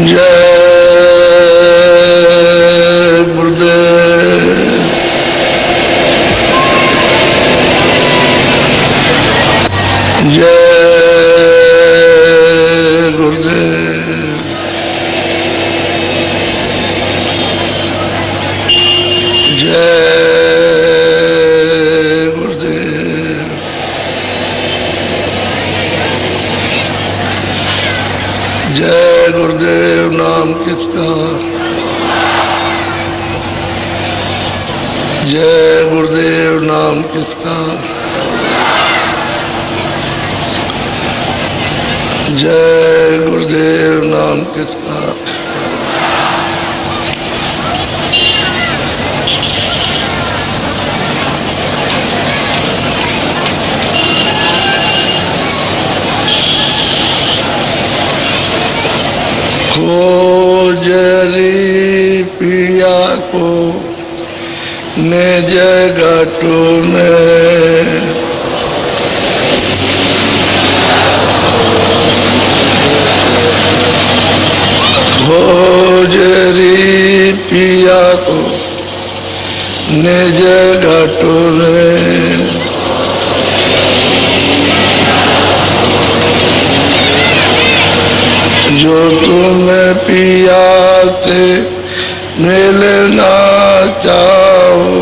जय गुरुदेव। जय गुरुदेव। जय गुरुदेव। जय गुरुदेव नाम किसका। जय गुरुदेव नाम किसका। जय गुरुदेव नाम किसका। खोजरी पिया को निज घट में, खोजरी पिया को निज घट में, जो तुम्हें पिया से मिलना चाहो,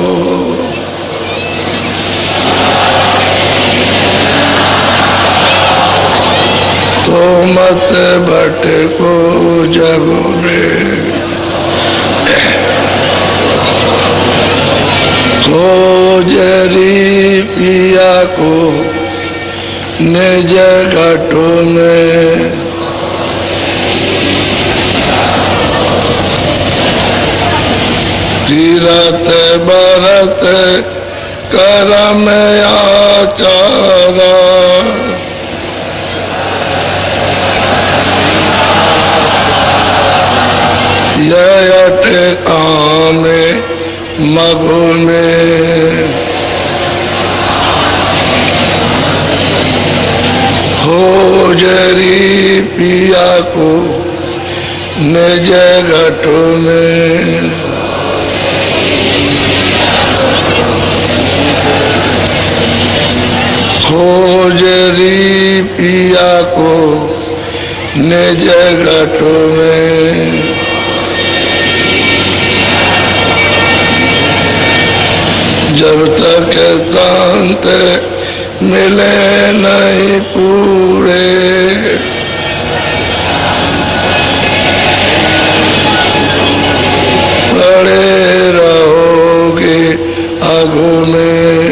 तो मत भटको जग में। खोजरी पिया को निज घट में, तीरथ बरत करम आचारा, यह काम मगु में। खोजरी पिया को निज घट में, खोजरी पिया को निज घट में, जब तक शांत मिले नहीं पूरे, पड़े रहोगे आगू में।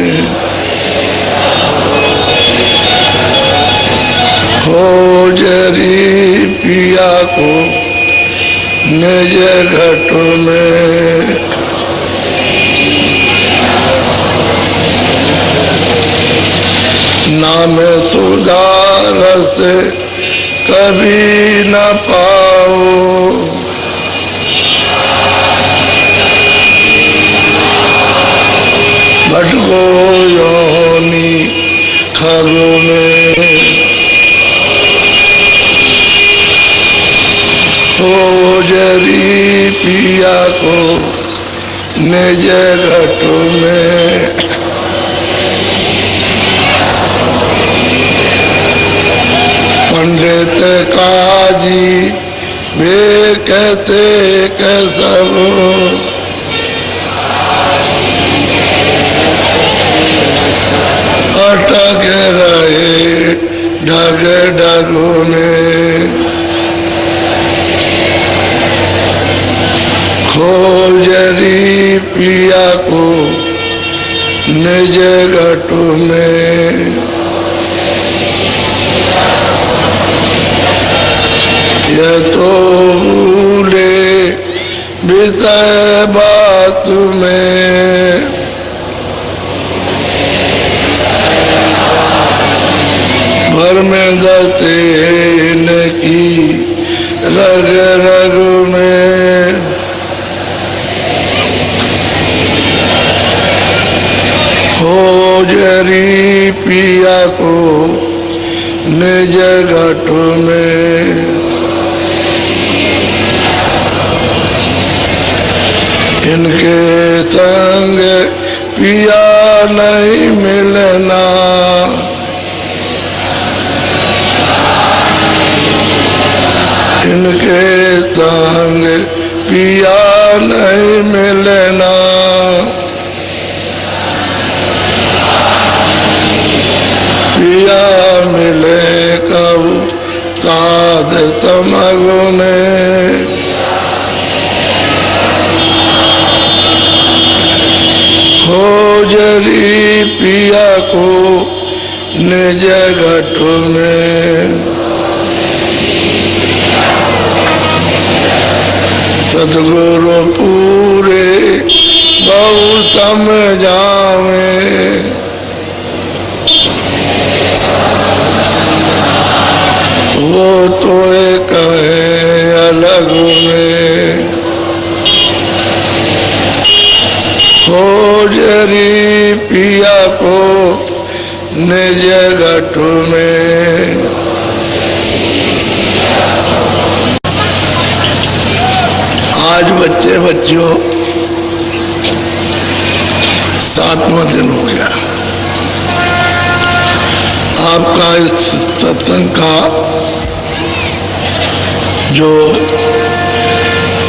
खोजरी पिया को निज घट में, नाम सुधारस कभी न पाओ, भटको योनि खग में। खोजरी पिया को निज घट में, पंडित काजी वे कहते के सब, अटक रहे ढग ढग में। खोजरी पिया को निज घट में, यह तो भूले विषय बात में, भर में दते न की रग रग में। खोजरी पिया को निज घट में, इनके संग पिया नहीं मिलना, इनके संग पिया नहीं मिलना, पिया मिले कबू साध तमगुने, खोजरी पिया को निज घट में, सतगुरु पूरे बहु समझावे, वो तो एक है अलग में, खोजरी पिया को निज घट में। आज बच्चों 7वां दिन हो गया आपका इस सत्संग का जो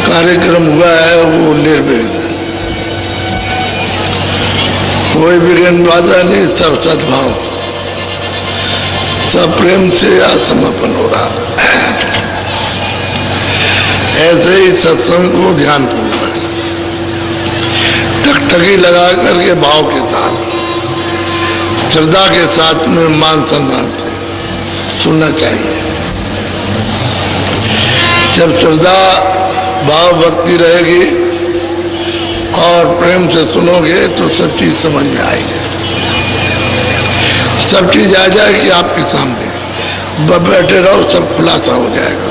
कार्यक्रम हुआ है वो निर्विघ्न, कोई विघ्न बाधा नहीं, सब सद्भाव, सब प्रेम से आत्मसमर्पण हो रहा है। ऐसे ही सत्संग को ध्यान पूर्वक टकटकी लगा करके भाव के साथ श्रद्धा के साथ में मान सम्मान से सुनना चाहिए। जब श्रद्धा भाव भक्ति रहेगी और प्रेम से सुनोगे तो सब चीज समझ में आएगी, सब चीज आ जाएगी आपके सामने, बैठे रहो सब खुलासा हो जाएगा,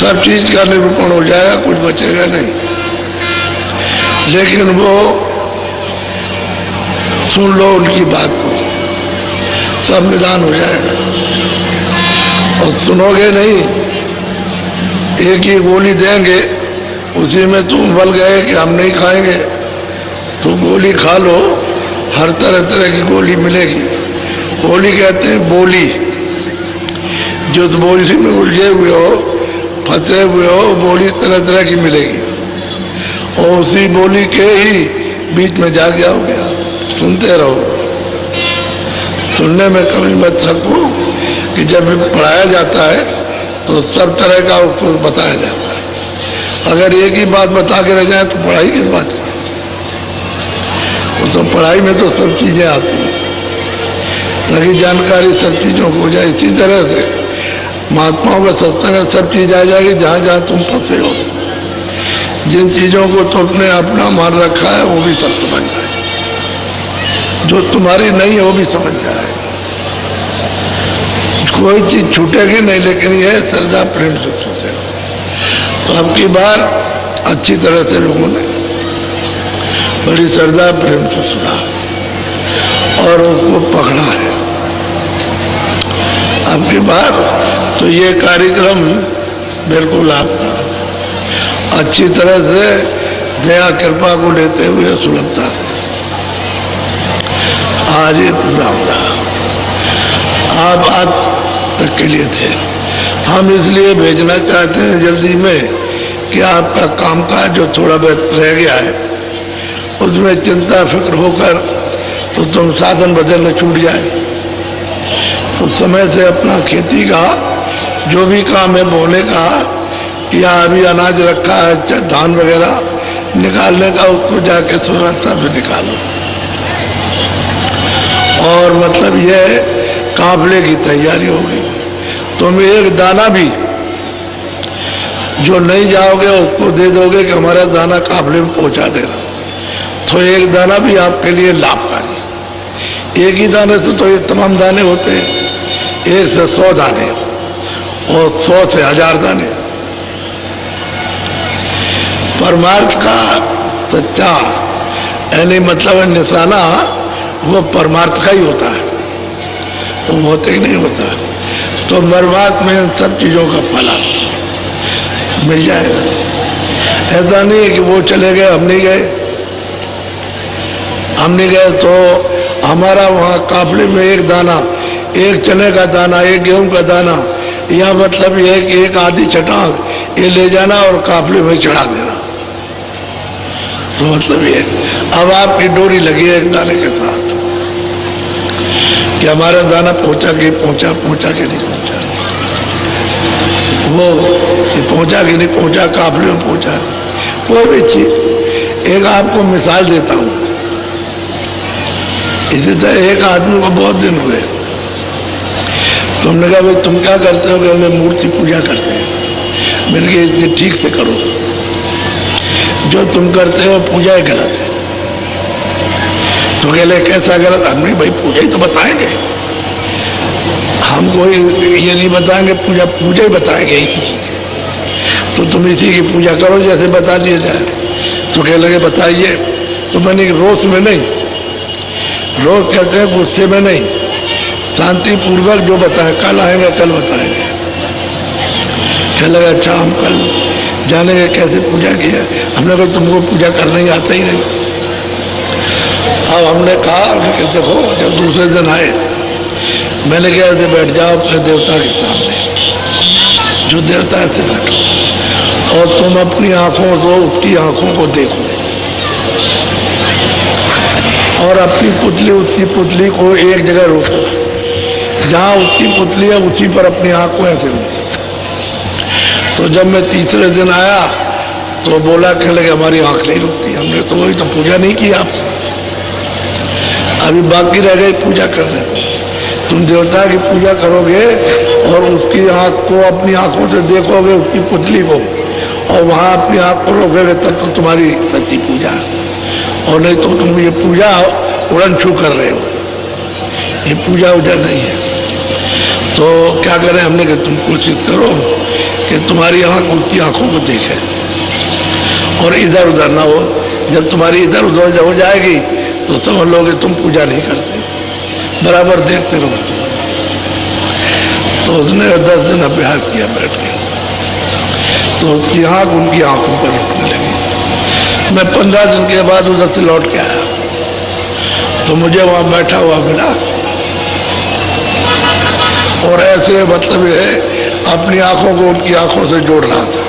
सब चीज का निरूपण हो जाएगा, कुछ बचेगा नहीं। लेकिन वो सुन लो उनकी बात को, सब निदान हो जाएगा। और सुनोगे नहीं, एक ही गोली देंगे उसी में तुम बल गए कि हम नहीं खाएंगे, तो गोली खा लो, हर तरह तरह की गोली मिलेगी। गोली कहते हैं बोली, जो बोली में उलझे हुए हो, फंसे हुए हो, बोली तरह तरह की मिलेगी और उसी बोली के ही बीच में जा गया हो गया। सुनते रहो, सुनने में कभी मत थको कि जब भी पढ़ाया जाता है तो सब तरह का उसको बताया जाता है। अगर एक ही बात बता के रह जाए तो पढ़ाई किस बात की? वो तो पढ़ाई में तो सब चीज़ें आती हैं, ताकि जानकारी सब चीज़ों को हो जाए। इसी तरह से महात्माओं का सत्संग सब चीज़ आ जाएगी, जहाँ जहाँ तुम फंसे हो, जिन चीज़ों को तुमने अपना मान रखा है वो भी सब समझ जाए, जो तुम्हारी नहीं है वो भी समझ जाए। कोई चीज़ छूटेगी नहीं, लेकिन यह श्रद्धा प्रेम से सोचेगा। तो अब की बार अच्छी तरह से लोगों ने बड़ी श्रद्धा प्रेम से सुना और उसको पकड़ा है। अब की बार तो ये कार्यक्रम बिल्कुल आपका अच्छी तरह से दया कृपा को लेते हुए सुलभता आज ये पूरा हो रहा। आप आज तक के लिए थे, हम इसलिए भेजना चाहते हैं जल्दी में कि आपका कामकाज जो थोड़ा बहुत रह गया है उसमें चिंता फिक्र होकर तो तुम साधन बदल न छूट जाए, तो समय से अपना खेती का जो भी काम है बोने का या अभी अनाज रखा है धान वगैरह निकालने का, उसको जाके सुरक्षा से निकालो। और मतलब यह काफले की तैयारी होगी। तुम एक दाना भी जो नहीं जाओगे उसको दे दोगे कि हमारा दाना काफले में पहुंचा देना, तो एक दाना भी आपके लिए लाभकारी। एक ही दाने से तो ये तमाम दाने होते हैं, 1 से 100 दाने और 100 से 1000 दाने। परमार्थ का सच्चा यानी मतलब निशाना वो परमार्थ का ही होता है, वो भौतिक नहीं होता। तो परमार्थ में इन सब चीज़ों का फल मिल जाएगा। ऐसा नहीं है कि वो चले गए हम नहीं गए। हम नहीं गए तो हमारा वहाँ काफले में एक दाना, एक चने का दाना, एक गेहूं का दाना, यह मतलब ये है कि एक आधी चटाक ये ले जाना और काफले में चढ़ा देना। तो मतलब ये अब आपकी डोरी लगी है एक दाने के साथ कि हमारा दाना पहुंचा कि पहुंचा, पहुंचा कि नहीं पहुंचा, वो पहुंचा कि नहीं पहुंचा, काफले में पहुंचा, कोई भी चीज। एक आपको मिसाल देता हूं। इसी तरह एक आदमी को बहुत दिन हुए, तुमने कहा भाई तुम क्या करते हो? कि हम मूर्ति पूजा करते हैं। मैंने कहा इसलिए ठीक से करो, जो तुम करते हो पूजा ही गलत है। तो कहले कैसा गलत? हम नहीं भाई पूजा ही तो बताएंगे, हम कोई ये नहीं बताएंगे, पूजा पूजा ही बताएंगे ही। तो तुम इसी की पूजा करो जैसे बता दिया जाए। तो कह लगे बताइए। तो मैंने रोष में नहीं, रोज कहते हैं गुस्से में नहीं, शांतिपूर्वक जो बताएं, कल आएंगे कल बताएंगे। कह लगा अच्छा हम कल जानेंगे कैसे पूजा की है। हमने कहा तुमको पूजा करना ही आता ही नहीं। अब हमने कहा कि देखो जब दूसरे दिन आए, मैंने कहा ऐसे बैठ जाओ अपने देवता के सामने, जो देवता है ऐसे बैठो और तुम अपनी आंखों से उसकी आंखों को देखो और अपनी पुतली उसकी पुतली को एक जगह रोको, जहाँ उसकी पुतली है उसी पर अपनी आंख को ऐसे रोको। तो जब मैं तीसरे दिन आया तो बोला कहने लगे हमारी आंख नहीं रुकती। हमने तो वही तो पूजा नहीं की आपसे, अभी बाकी रह गई पूजा करने को। तुम देवता की पूजा करोगे और उसकी आंख को अपनी आंखों से देखोगे, उसकी पुतली को, और वहाँ अपनी आंख को रोकोगे, तब तो तुम्हारी सच्ची पूजा है। और नहीं तो तुम ये पूजा उड़न छू कर रहे हो, ये पूजा उजा नहीं है। तो क्या करें? हमने कहा तुम कोशिश करो कि तुम्हारी आंख उसकी आंखों को देखे और इधर उधर ना हो। जब तुम्हारी इधर उधर हो जाएगी तो समझ लोगे तुम पूजा नहीं करते, बराबर देखते रहो। तो उसने 10 दिन अभ्यास किया बैठ के, तो उसकी आंख उनकी आंखों पर रुकने लगी। मैं 15 दिन के बाद उधर से लौट के आया तो मुझे वहां बैठा हुआ मिला और ऐसे मतलब है अपनी आंखों को उनकी आंखों से जोड़ रहा था।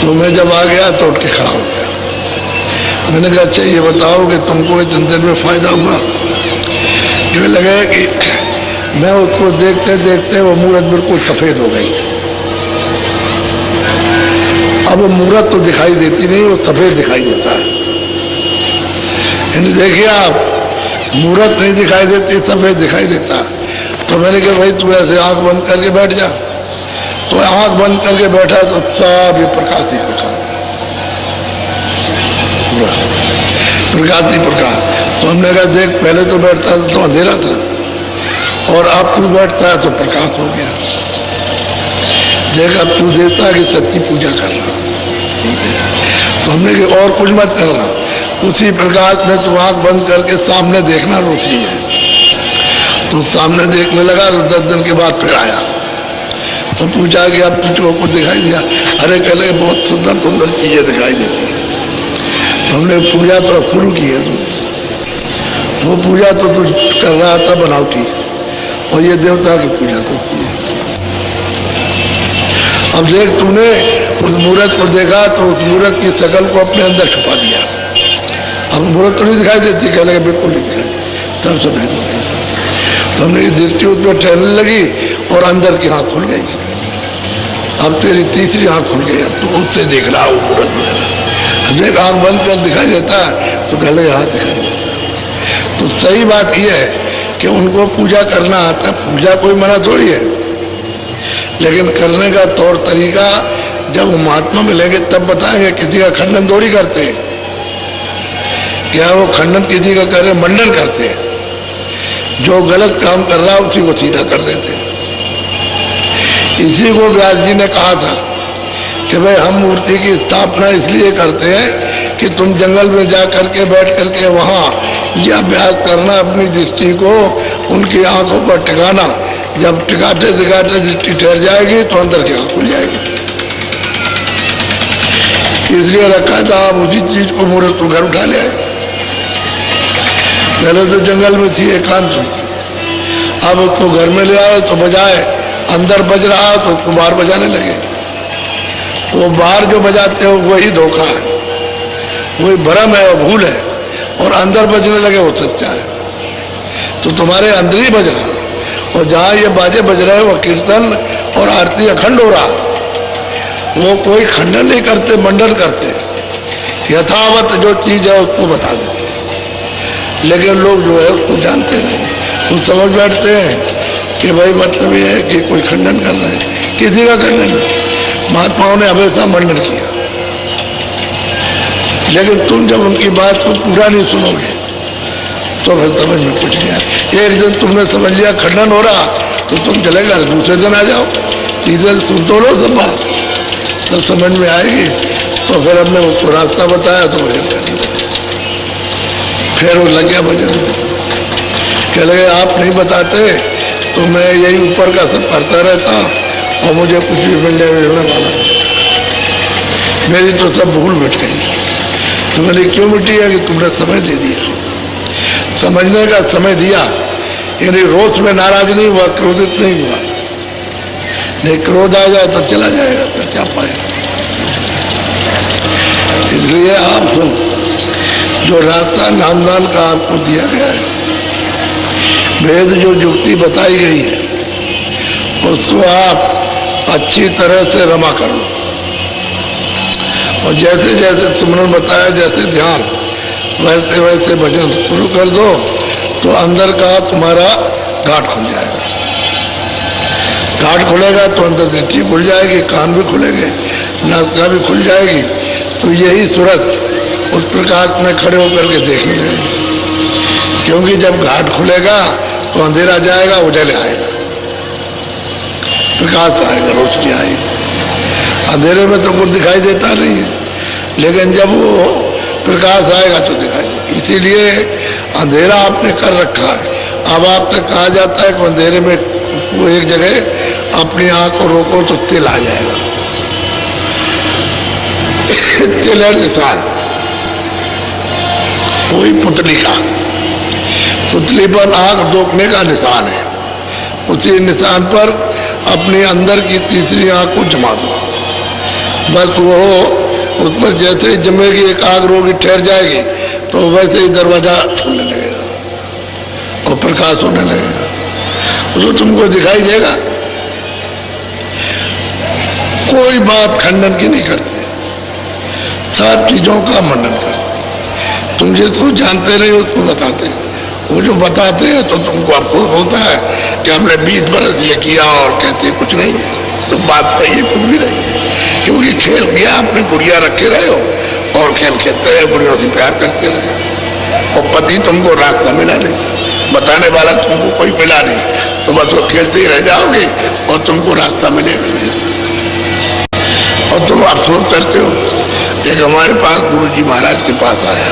तो मैं जब आ गया तो उठ के खड़ा हो गया। मैंने कहा अच्छा ये बताओ कि तुमको इतने दिन में फायदा हुआ? जो लगे कि मैं उसको देखते देखते वो मूरत बिल्कुल सफेद हो गई। अब वो मूरत तो दिखाई देती नहीं, वो सफेद दिखाई देता है। देखिए आप, मूरत नहीं दिखाई देती, सफेद दिखाई देता। तो मैंने कहा भाई तू ऐसे आंख बंद करके बैठ जा। तो आंख बंद करके बैठा तो सब ये प्रकाश ही प्रकाश, पूरा प्रकाश ही प्रकाश। तो हमने कहा देख पहले तो बैठता था तो अंधेरा था और अब तू बैठता है तो प्रकाश हो गया। देख अब तू देवता की सच्ची पूजा कर रहा। तो हमने कहा और कुछ मत करना, उसी प्रकाश में तू आंख बंद करके सामने देखना रोशनी में। तो सामने देखने लगा तो 10 दिन के बाद फिर आया तो पूछा कि अब तुझको कुछ दिखाई दिया? अरे कह लगे बहुत सुंदर सुंदर चीजें दिखाई देती हैं। तो हमने पूजा तो शुरू की है, वो पूजा तो तू कर रहा था बनावटी, और ये देवता की पूजा करती है। अब देख तूने उस मूर्त को देखा तो उस मूर्त की शकल को अपने अंदर छुपा दिया। अब मूर्त तो नहीं दिखाई देती? कह लगे बिल्कुल नहीं दिखाई देती, तब से भेद हो गई। तो हमने ये देखती उसमें टहलने लगी और अंदर की आँख खुल गई। अब तेरी तीसरी आँख खुल गई, अब तू उससे देख रहा हो मूर्त वगैरह। अब एक आँख बंद कर दिखाई देता तो कह लगे हाँ दिखाई देता। तो सही बात यह है कि उनको पूजा करना आता, पूजा कोई मना थोड़ी है, लेकिन करने का तौर तरीका जब महात्मा मिलेंगे तब बताएंगे। किसी का खंडन थोड़ी करते हैं, क्या वो खंडन किसी का करे? मंडन करते हैं। जो गलत काम कर रहा है उसी को सीधा कर देते हैं। इसी को व्यास जी ने कहा था कि भाई हम मूर्ति की स्थापना इसलिए करते हैं कि तुम जंगल में जा करके बैठ करके वहाँ यह अभ्यास करना, अपनी दृष्टि को उनकी आंखों पर टिकाना। जब टिकाते टिकाते दृष्टि ठहर जाएगी तो अंदर की आंख खुल जाएगी। इसलिए रखा था, आप उसी चीज को मुहूर्त को घर उठा ले आए। पहले तो जंगल में थी, एकांत में थी, अब उसको घर में ले आए तो बजाए, अंदर बज रहा तो उसको बाहर बजाने लगे। वो बाहर जो बजाते हो वही धोखा है, वही भ्रम है, वो भूल है, और अंदर बजने लगे वो सच्चा है। तो तुम्हारे अंदर ही बज रहा, और जहाँ ये बाजे बज रहे हैं वो कीर्तन और आरती अखंड हो रहा, वो कोई खंडन नहीं करते, मंडन करते, यथावत जो चीज है उसको बता देते। लेकिन लोग जो है उसको जानते नहीं, वो समझ बैठते हैं कि भाई मतलब ये है कि कोई खंडन कर रहे हैं, किसी का खंडन नहीं। महात्माओं ने हमेशा मंडन किया, लेकिन तुम जब उनकी बात को पूरा नहीं सुनोगे तो फिर समझ में कुछ नहीं आया। एक दिन तुमने समझ लिया खंडन हो रहा तो तुम चले गए, दूसरे दिन आ जाओ, तीसरे दिन सुन तो लो सब बात, तब समझ में आएगी। तो फिर हमने उसको रास्ता बताया तो भजन करने लगे। फिर वो लग गया भजन में, कह लगे आप नहीं बताते तो मैं यही ऊपर का सब करता रहता और मुझे कुछ भी मिलने वाला, मेरी तो सब भूल मिट गई। तो मैंने क्यों मिटी है कि तुमने समय दे दिया, समझने का समय दिया, यानी रोष में नाराज नहीं हुआ, क्रोधित नहीं हुआ। नहीं, क्रोध आ जाए तो चला जाएगा, फिर क्या पाएगा। इसलिए आप जो रास्ता नामदान का आपको दिया गया है, वेद जो युक्ति बताई गई है उसको आप अच्छी तरह से रमा कर लो, और जैसे जैसे तुमने बताया, जैसे ध्यान वैसे वैसे भजन शुरू कर दो तो अंदर का तुम्हारा घाट खुल जाएगा। घाट खुलेगा तो अंदर दृष्टि खुल जाएगी, कान भी खुलेंगे, नासिका भी खुल जाएगी। तो यही सूरत उस प्रकाश में खड़े होकर के देखने जाएगी, क्योंकि जब घाट खुलेगा तो अंधेरा जाएगा, उजाले आएगा, प्रकाश आएगा, रोशनी आएगी। अंधेरे में तो कुछ दिखाई देता नहीं है, लेकिन जब वो प्रकाश आएगा तो दिखाई देगा। इसीलिए अंधेरा आपने कर रखा है। अब आपसे कहा जाता है कि अंधेरे में वो एक जगह अपनी आंख को रोको तो तिल आ जाएगा। तिल है निशान, कोई पुतली का, पुतली पर आंख रोकने का निशान है। उसी निशान पर अपने अंदर की तीसरी आंख को जमा दो, बस वो उस पर जैसे जमेगी, एक आग रोगी ठहर जाएगी तो वैसे ही दरवाजा खुलने लगेगा और प्रकाश होने लगेगा, तो तुमको दिखाई देगा। कोई बात खंडन की नहीं करते, सब चीजों का मंडन करते। तुम जिसको जानते नहीं उसको बताते हैं, वो जो बताते हैं तो तुमको अफसोस होता है कि हमने 20 बरस ये किया और कहते कुछ नहीं है। तो बात नहीं है, कुछ भी नहीं है, क्योंकि खेल किया, अपनी गुड़िया रखे रहे हो और खेल खेलते रहे, गुड़ियों से प्यार करते रहे, और पति तुमको रास्ता मिला नहीं, बताने वाला तुमको कोई मिला नहीं, तो बस वो खेलते ही रह जाओगे और तुमको रास्ता मिलेगा नहीं, और तुम अफसोस करते हो। एक हमारे पास गुरु जी महाराज के पास आया,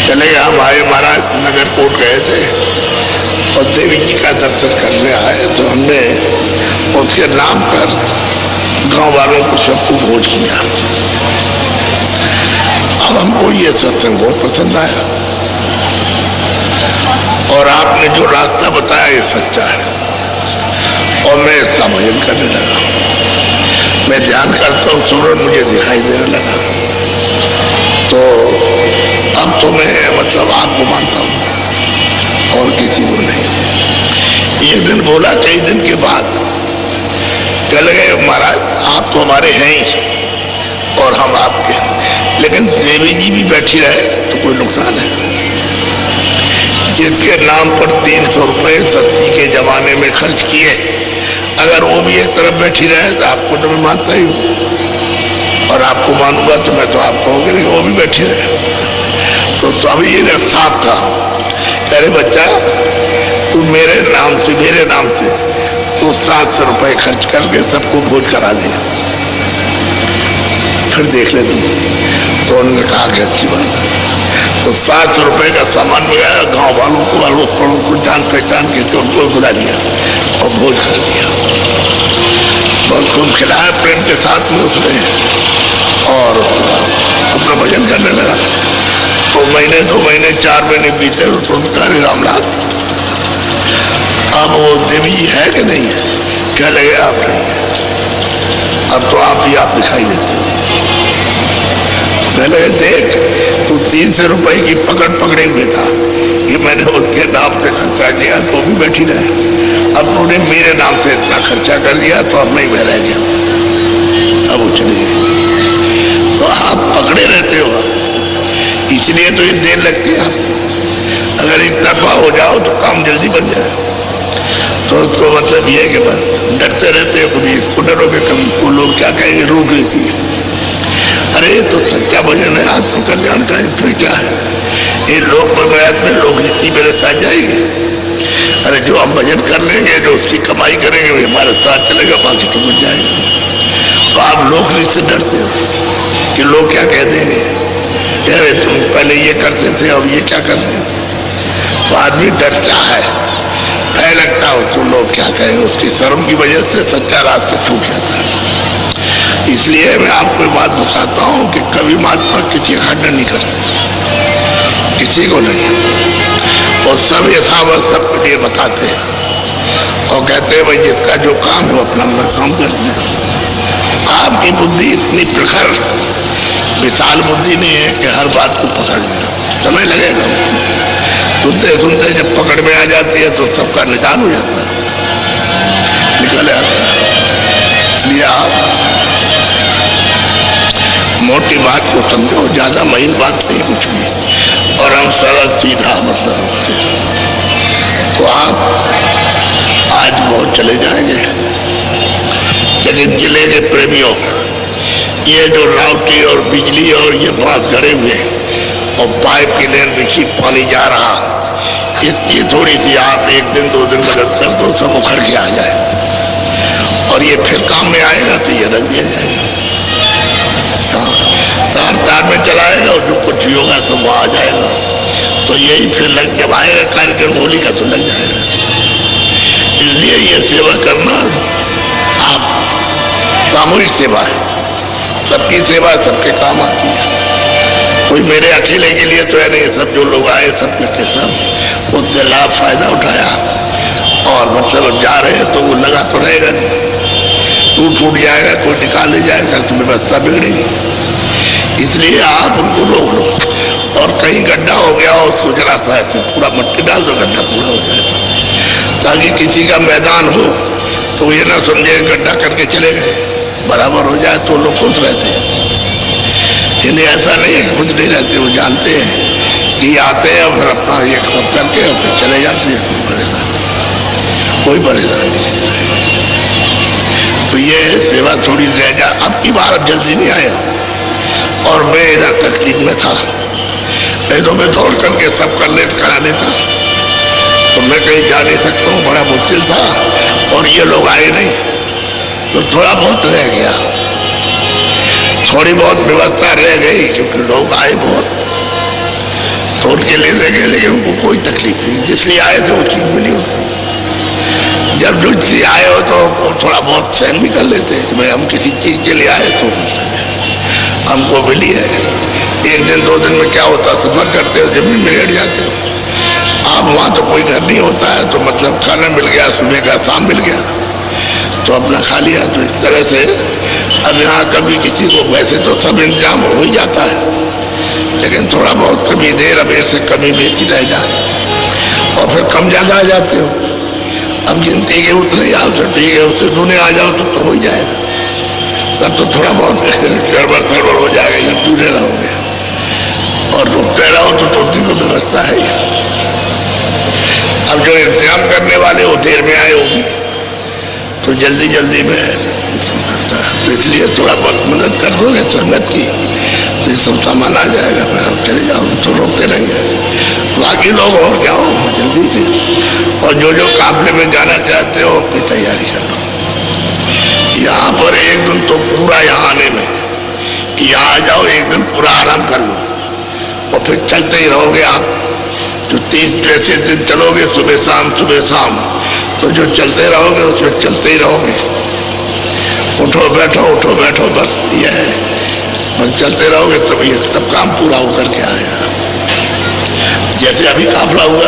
चले गए, हम आए महाराज नगर कोट गए थे और देवी जी का दर्शन करने आए, तो हमने उसके नाम पर गांव वालों को सबको भोज किया। अब हमको ये सत्संग बहुत पसंद आया और आपने जो रास्ता बताया ये सच्चा है, और मैं इसका भजन करने लगा। मैं ध्यान करता हूँ, सूरज मुझे दिखाई देने लगा, तो अब तो मैं मतलब आपको मानता हूँ और किसी को नहीं। एक दिन बोला, कई दिन के बाद कह लगे महाराज आप तो हमारे हैं ही और हम आपके हैं, लेकिन देवी जी भी बैठी रहे तो कोई नुकसान है। जिसके नाम पर 300 रुपये सत्ती के जमाने में खर्च किए, अगर वो भी एक तरफ बैठी रहे तो आपको तो मैं मानता ही हूँ और आपको मानूंगा तो मैं तो आप कहूँगी, लेकिन वो भी बैठी रहे। तो स्वामी जी ने साफ कहा, अरे बच्चा तू मेरे नाम से, मेरे नाम से तो 700 रुपये खर्च करके सबको भोज करा दे, फिर देख ले तुम। तो उन्होंने कहा कि अच्छी बात है। तो 700 रुपये का सामान मंगाया, गांव वालों को, अड़ोस पड़ोस को, जान पहचान के थे उनको बुला लिया और भोज कर दिया। बहुत खूब खिलाया प्रेम के साथ में उसने, और अपना भजन करने लगा। तो महीने 2 महीने 4 महीने बीते तो उनका रामलाल अब वो देवी जी है कि नहीं है? क्या लगे आप नहीं है, अब तो आप ही आप दिखाई देते हो। तो कहने लगे देख तू 300 रुपए की पकड़े हुए था कि मैंने उसके नाम से खर्चा किया तो भी बैठी रहे, अब तूने मेरे नाम से इतना खर्चा कर दिया तो अब नहीं मैं रह गया, अब वो चली गई। तो आप पकड़े रहते हो, इसलिए तो ये देर लगती है आपको। अगर एक तरफा हो जाओ तो काम जल्दी बन जाए। तो उसको मतलब ये है कि बस डरते रहते हो, कभी इसको डरोगे कभी को लोग क्या कहेंगे, रोक लेती है। अरे तो सच्चा भजन है, आत्मकल्याण का, इसमें क्या है? ये लोग में लोक नीति मेरे साथ जाएगी। अरे जो हम भजन कर लेंगे, जो उसकी कमाई करेंगे वो हमारे साथ चलेगा, बाकी तो कुछ जाएगा। तो आप लोक नीति से डरते हो कि लोग क्या कह देंगे, कह रहे तुम पहले ये करते थे अब ये क्या कर रहे हो। तो आदमी डरता है, भय लगता हो तो लोग क्या कहें, उसकी शर्म की वजह से सच्चा रास्ता छूट जाता है। इसलिए मैं आपको बात बताता हूँ कि कभी महात्मा किसी का खंडन नहीं करते, किसी को नहीं, और सब यथावत सबके लिए बताते हैं और कहते हैं भाई जिसका जो काम है वो अपना अपना काम करते हैं। आपकी बुद्धि इतनी प्रखर विशाल बुद्धि नहीं है कि हर बात को पकड़ लेना, समय लगेगा। सुनते सुनते जब पकड़ में आ जाती है तो सबका निदान हो जाता है, निकल जाता है। इसलिए आप मोटी बात को समझो, ज्यादा महीन बात नहीं कुछ भी, और हम सरल सीधा मतलब होते हैं। तो आप आज बहुत चले जाएंगे, लेकिन जिले के प्रेमियों, ये जो रावटी और बिजली और ये बांस गड़े हुए और पाइप की लेन बिखी पानी जा रहा, इसकी थोड़ी सी आप 1 दिन 2 दिन मदद कर दो, सब उखड़ के आ जाए और ये फिर काम में आएगा तो ये रख दिया जाएगा। तार तार में चलाएगा और जो कुछ भी होगा सब वहाँ आ जाएगा। तो यही फिर जब आएगा कार्यक्रम होली का तो लग जाएगा। इसलिए ये सेवा करना आप सामूहिक सेवा है, सबकी सेवा सबके काम आती है। कोई मेरे अकेले के लिए तो है नहीं, सब जो लोग आए सब के सब उससे लाभ फायदा उठाया और मतलब जा रहे हैं तो वो लगा तो रहेगा नहीं, टूट जाएगा, कोई निकाल ले जाएगा तो व्यवस्था बिगड़ेगी। इसलिए आप उनको रोक लो, और कहीं गड्ढा हो गया हो उसको जरा सा ऐसे पूरा मट्टी डाल दो, गड्ढा पूरा हो जाएगा, ताकि किसी का मैदान हो तो ये ना समझे गड्ढा करके चले गए, बराबर हो जाए तो लोग खुश रहते हैं। जिन्हें ऐसा नहीं है खुश नहीं रहते, वो जानते हैं कि आते हैं और फिर अपना ये सब करके और फिर चले जाते हैं, कोई परेशानी नहीं। तो ये सेवा थोड़ी रह जा, अब की बार अब जल्दी नहीं आया और मैं इधर तकलीफ में था, नहीं तो मैं दौड़ करके सब करा लेता, तो मैं कहीं जा नहीं सकता हूँ, बड़ा मुश्किल था और ये लोग आए नहीं, तो थोड़ा बहुत रह गया, थोड़ी बहुत व्यवस्था रह गई क्योंकि लोग आए बहुत, तो उनके लिए ले गए, लेकिन उनको कोई तकलीफ नहीं, जिसलिए आए थे वो चीज मिली उनको। जब दूसरी आए हो तो थोड़ा बहुत सहन भी कर लेते हैं कि भाई हम किसी चीज के लिए आए तो हमको मिली है। 1 दिन 2 दिन में क्या होता, सफर करते हो जमीन में लेट जाते हो आप, वहाँ तो कोई घर नहीं होता है, तो मतलब खाना मिल गया, सुबह का शाम मिल गया तो अपना खा लिया। तो इस तरह से अब यहाँ कभी किसी को, वैसे तो सब इंतजाम हो ही जाता है, लेकिन थोड़ा बहुत कभी देर अबेर से कमी बेची रह जाए और फिर कम ज़्यादा आ जाते हो। अब गिनती के उतने ही आओ तो ठीक है, उससे दूने आ जाओ तो हो ही जाएगा, तब तो थोड़ा बहुत गड़बड़ हो जाएगा जब दूरे रहोगे, और रुकते रहो तो टूटने को व्यवस्था है। अब जो इंतजाम करने वाले वो देर में आए होगी तो जल्दी में, तो इसलिए थोड़ा बहुत मदद कर दोगे संगत की तो ये सब सामान आ जाएगा, फिर आप चले जाओ, तो रोकते नहीं है। बाकी लोग और जाओ जल्दी से, और जो काफले में जाना चाहते हो अपनी तैयारी कर लो। यहाँ पर 1 दिन तो पूरा यहाँ आने में कि यहाँ आ जाओ, 1 दिन पूरा आराम कर लो और फिर चलते ही रहोगे आप। जो 30-35 दिन चलोगे सुबह शाम, तो जो चलते रहोगे उसमें चलते ही रहोगे, उठो बैठो बस ये है, बस चलते रहोगे तब ये तब काम पूरा होकर के आएगा। जैसे अभी काफला हुआ,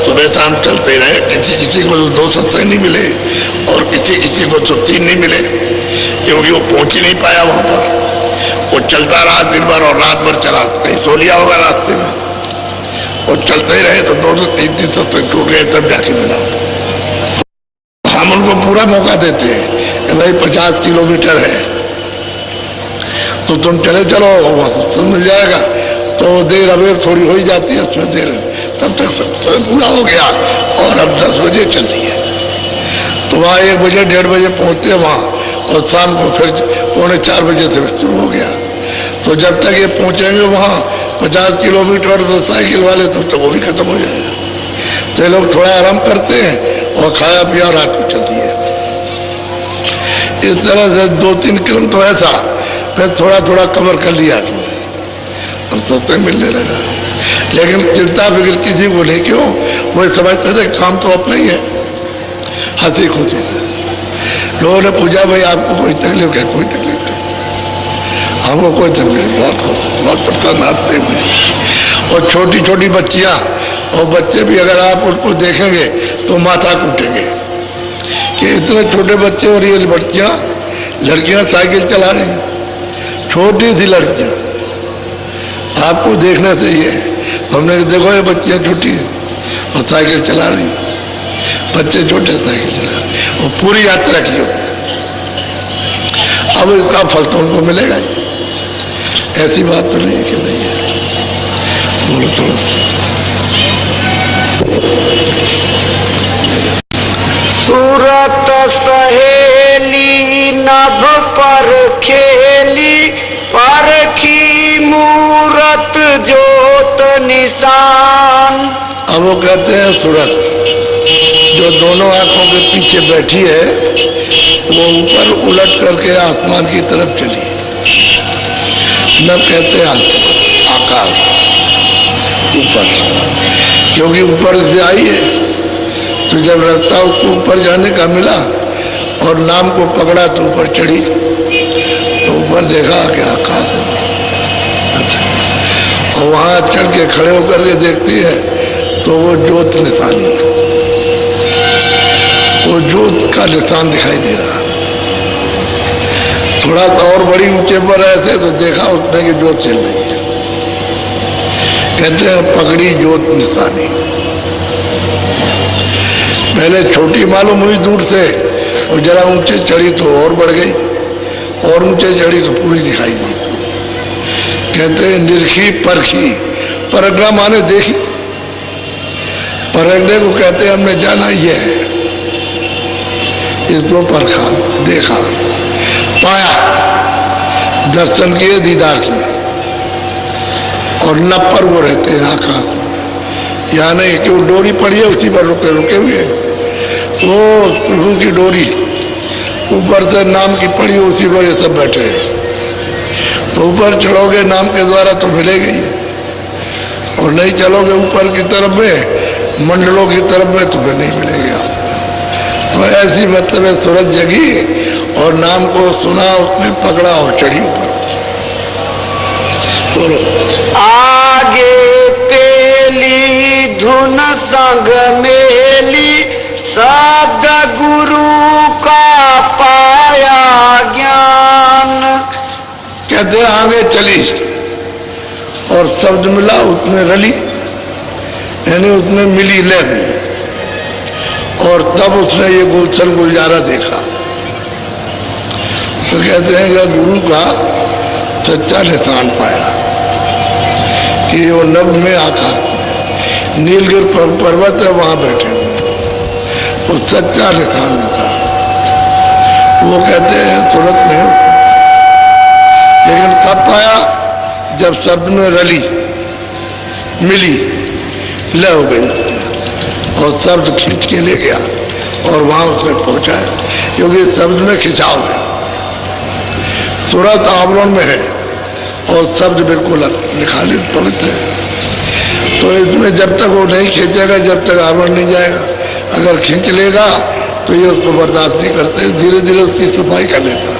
सुबह शाम चलते रहे, किसी को तो 2 सत्संग नहीं मिले और किसी को तो 3 नहीं मिले, क्योंकि वो पहुंच ही नहीं पाया वहां पर। वो चलता रहा दिन भर और रात भर चला, कहीं सो लिया होगा रास्ते में, और चलते ही रहे तो 2 से 3 सत्संग टूट गए, तब जाके मिला। हम उनको पूरा मौका देते हैं कि भाई 50 किलोमीटर है तो तुम चले चलो, सत्संग मिल जाएगा। तो देर अबेर थोड़ी हो ही जाती है उसमें देर, तब तक सत्संग पूरा हो गया और हम 10 बजे चल दिए। तो वहाँ 1 बजे 1:30 बजे पहुँचते वहाँ, और शाम को फिर 3:45 बजे से शुरू हो गया। तो जब तक ये पहुँचेंगे वहाँ 50 किलोमीटर तो साइकिल वाले, तब तक वो भी खत्म हो जाएगा। तो ये लोग थोड़ा आराम करते हैं और खाया पिया रात को चलती है। इस तरह से 2-3 क्रम तो ऐसा, फिर थोड़ा थोड़ा कवर कर लिया और तो मिलने लगा। लेकिन चिंता फिक्र किसी को नहीं, क्यों? वो समझते थे काम तो अपना ही है, हंसी खुशी। लोगों ने पूछा भाई आपको कोई तकलीफ है? कोई तकलीफ नहीं, हमको कोई तकलीफ, बहुत प्रसन्न आते हुए। और छोटी छोटी बच्चियां और बच्चे भी, अगर आप उसको देखेंगे तो माथा कूटेंगे कि इतने छोटे बच्चे और ये लड़कियां साइकिल चला रही हैं, छोटी सी लड़कियां। आपको देखने से ये है, हमने देखो ये बच्चियां छोटी हैं और साइकिल चला रही हैं, बच्चे छोटे साइकिल चला रहे हैं, और पूरी यात्रा की होगी। अब इसका फल तो उनको मिलेगा ही, ऐसी बात तो नहीं है कि नहीं है। बोलो थोड़ा सूरत सहेली नभ पर खेली, परखी मूरत जोत निशान। अब वो कहते हैं सूरत, जो दोनों आंखों के पीछे बैठी है, वो ऊपर उलट करके आसमान की तरफ चली। नभ कहते हैं आकाश, ऊपर, क्योंकि ऊपर से आई है। तो जब रास्ता उसको ऊपर जाने का मिला और नाम को पकड़ा तो ऊपर चढ़ी, तो ऊपर देखा कि आकाश है। और वहाँ चढ़ के खड़े होकर के देखती है तो वो ज्योत निशानी, वो ज्योत का निशान दिखाई दे रहा। थोड़ा सा और बड़ी ऊंचे पर ऐसे तो देखा उसने कि ज्योत चल रही है। कहते हैं पकड़ी ज्योत निशानी। पहले छोटी मालूम हुई दूर से, और जरा ऊंचे चढ़ी तो और बढ़ गई, और ऊंचे चढ़ी तो पूरी दिखाई दी। कहते हैं निरखी परखी, परखना माने देखी, परखने को कहते हैं हमने जाना ये है, इसको परखा, देखा, पाया, दर्शन किए, दीदार किए। और नभ पर वो रहते हैं आकाश में, यहाँ नहीं कि वो डोरी पड़ी है उसी पर रुके हुए। वो प्रभु की डोरी ऊपर से नाम की पड़ी, उसी पर ये सब बैठे हैं। तो ऊपर चढ़ोगे नाम के द्वारा तो मिलेगा ही, और नहीं चलोगे ऊपर की तरफ में, मंडलों की तरफ में, तो फिर नहीं मिलेगा। तो ऐसी मतलब है सूरज जगी और नाम को सुना, उसने पकड़ा और चढ़ी ऊपर। बोलो आगे पेली धुन संग मेली, शब्द गुरु का पाया ज्ञान। कहते आगे चली और शब्द मिला, उसमें रली, यानी उसमें मिली ले गई। और तब उसने ये गुलशन गुलजारा देखा। तो कहते हैं कि गुरु का सच्चा निशान पाया कि वो नभ में आकाश, नीलगिर पर्वत है वहां बैठे हुए, वो सच्चा निशान मिलता। वो कहते हैं सूरत में, लेकिन कब पाया? जब शब्द में रली, मिली, ले हो गई और शब्द खींच के ले गया और वहां उसने पहुंचाया, क्योंकि शब्द में खिंचाव है। सूरत आवरण में है और शब्द बिल्कुल निखालित पवित्र है। तो इसमें जब तक वो नहीं खींचेगा, जब तक आवरण नहीं जाएगा। अगर खींच लेगा तो ये उसको बर्दाश्त नहीं करते, धीरे धीरे उसकी सफाई कर लेता।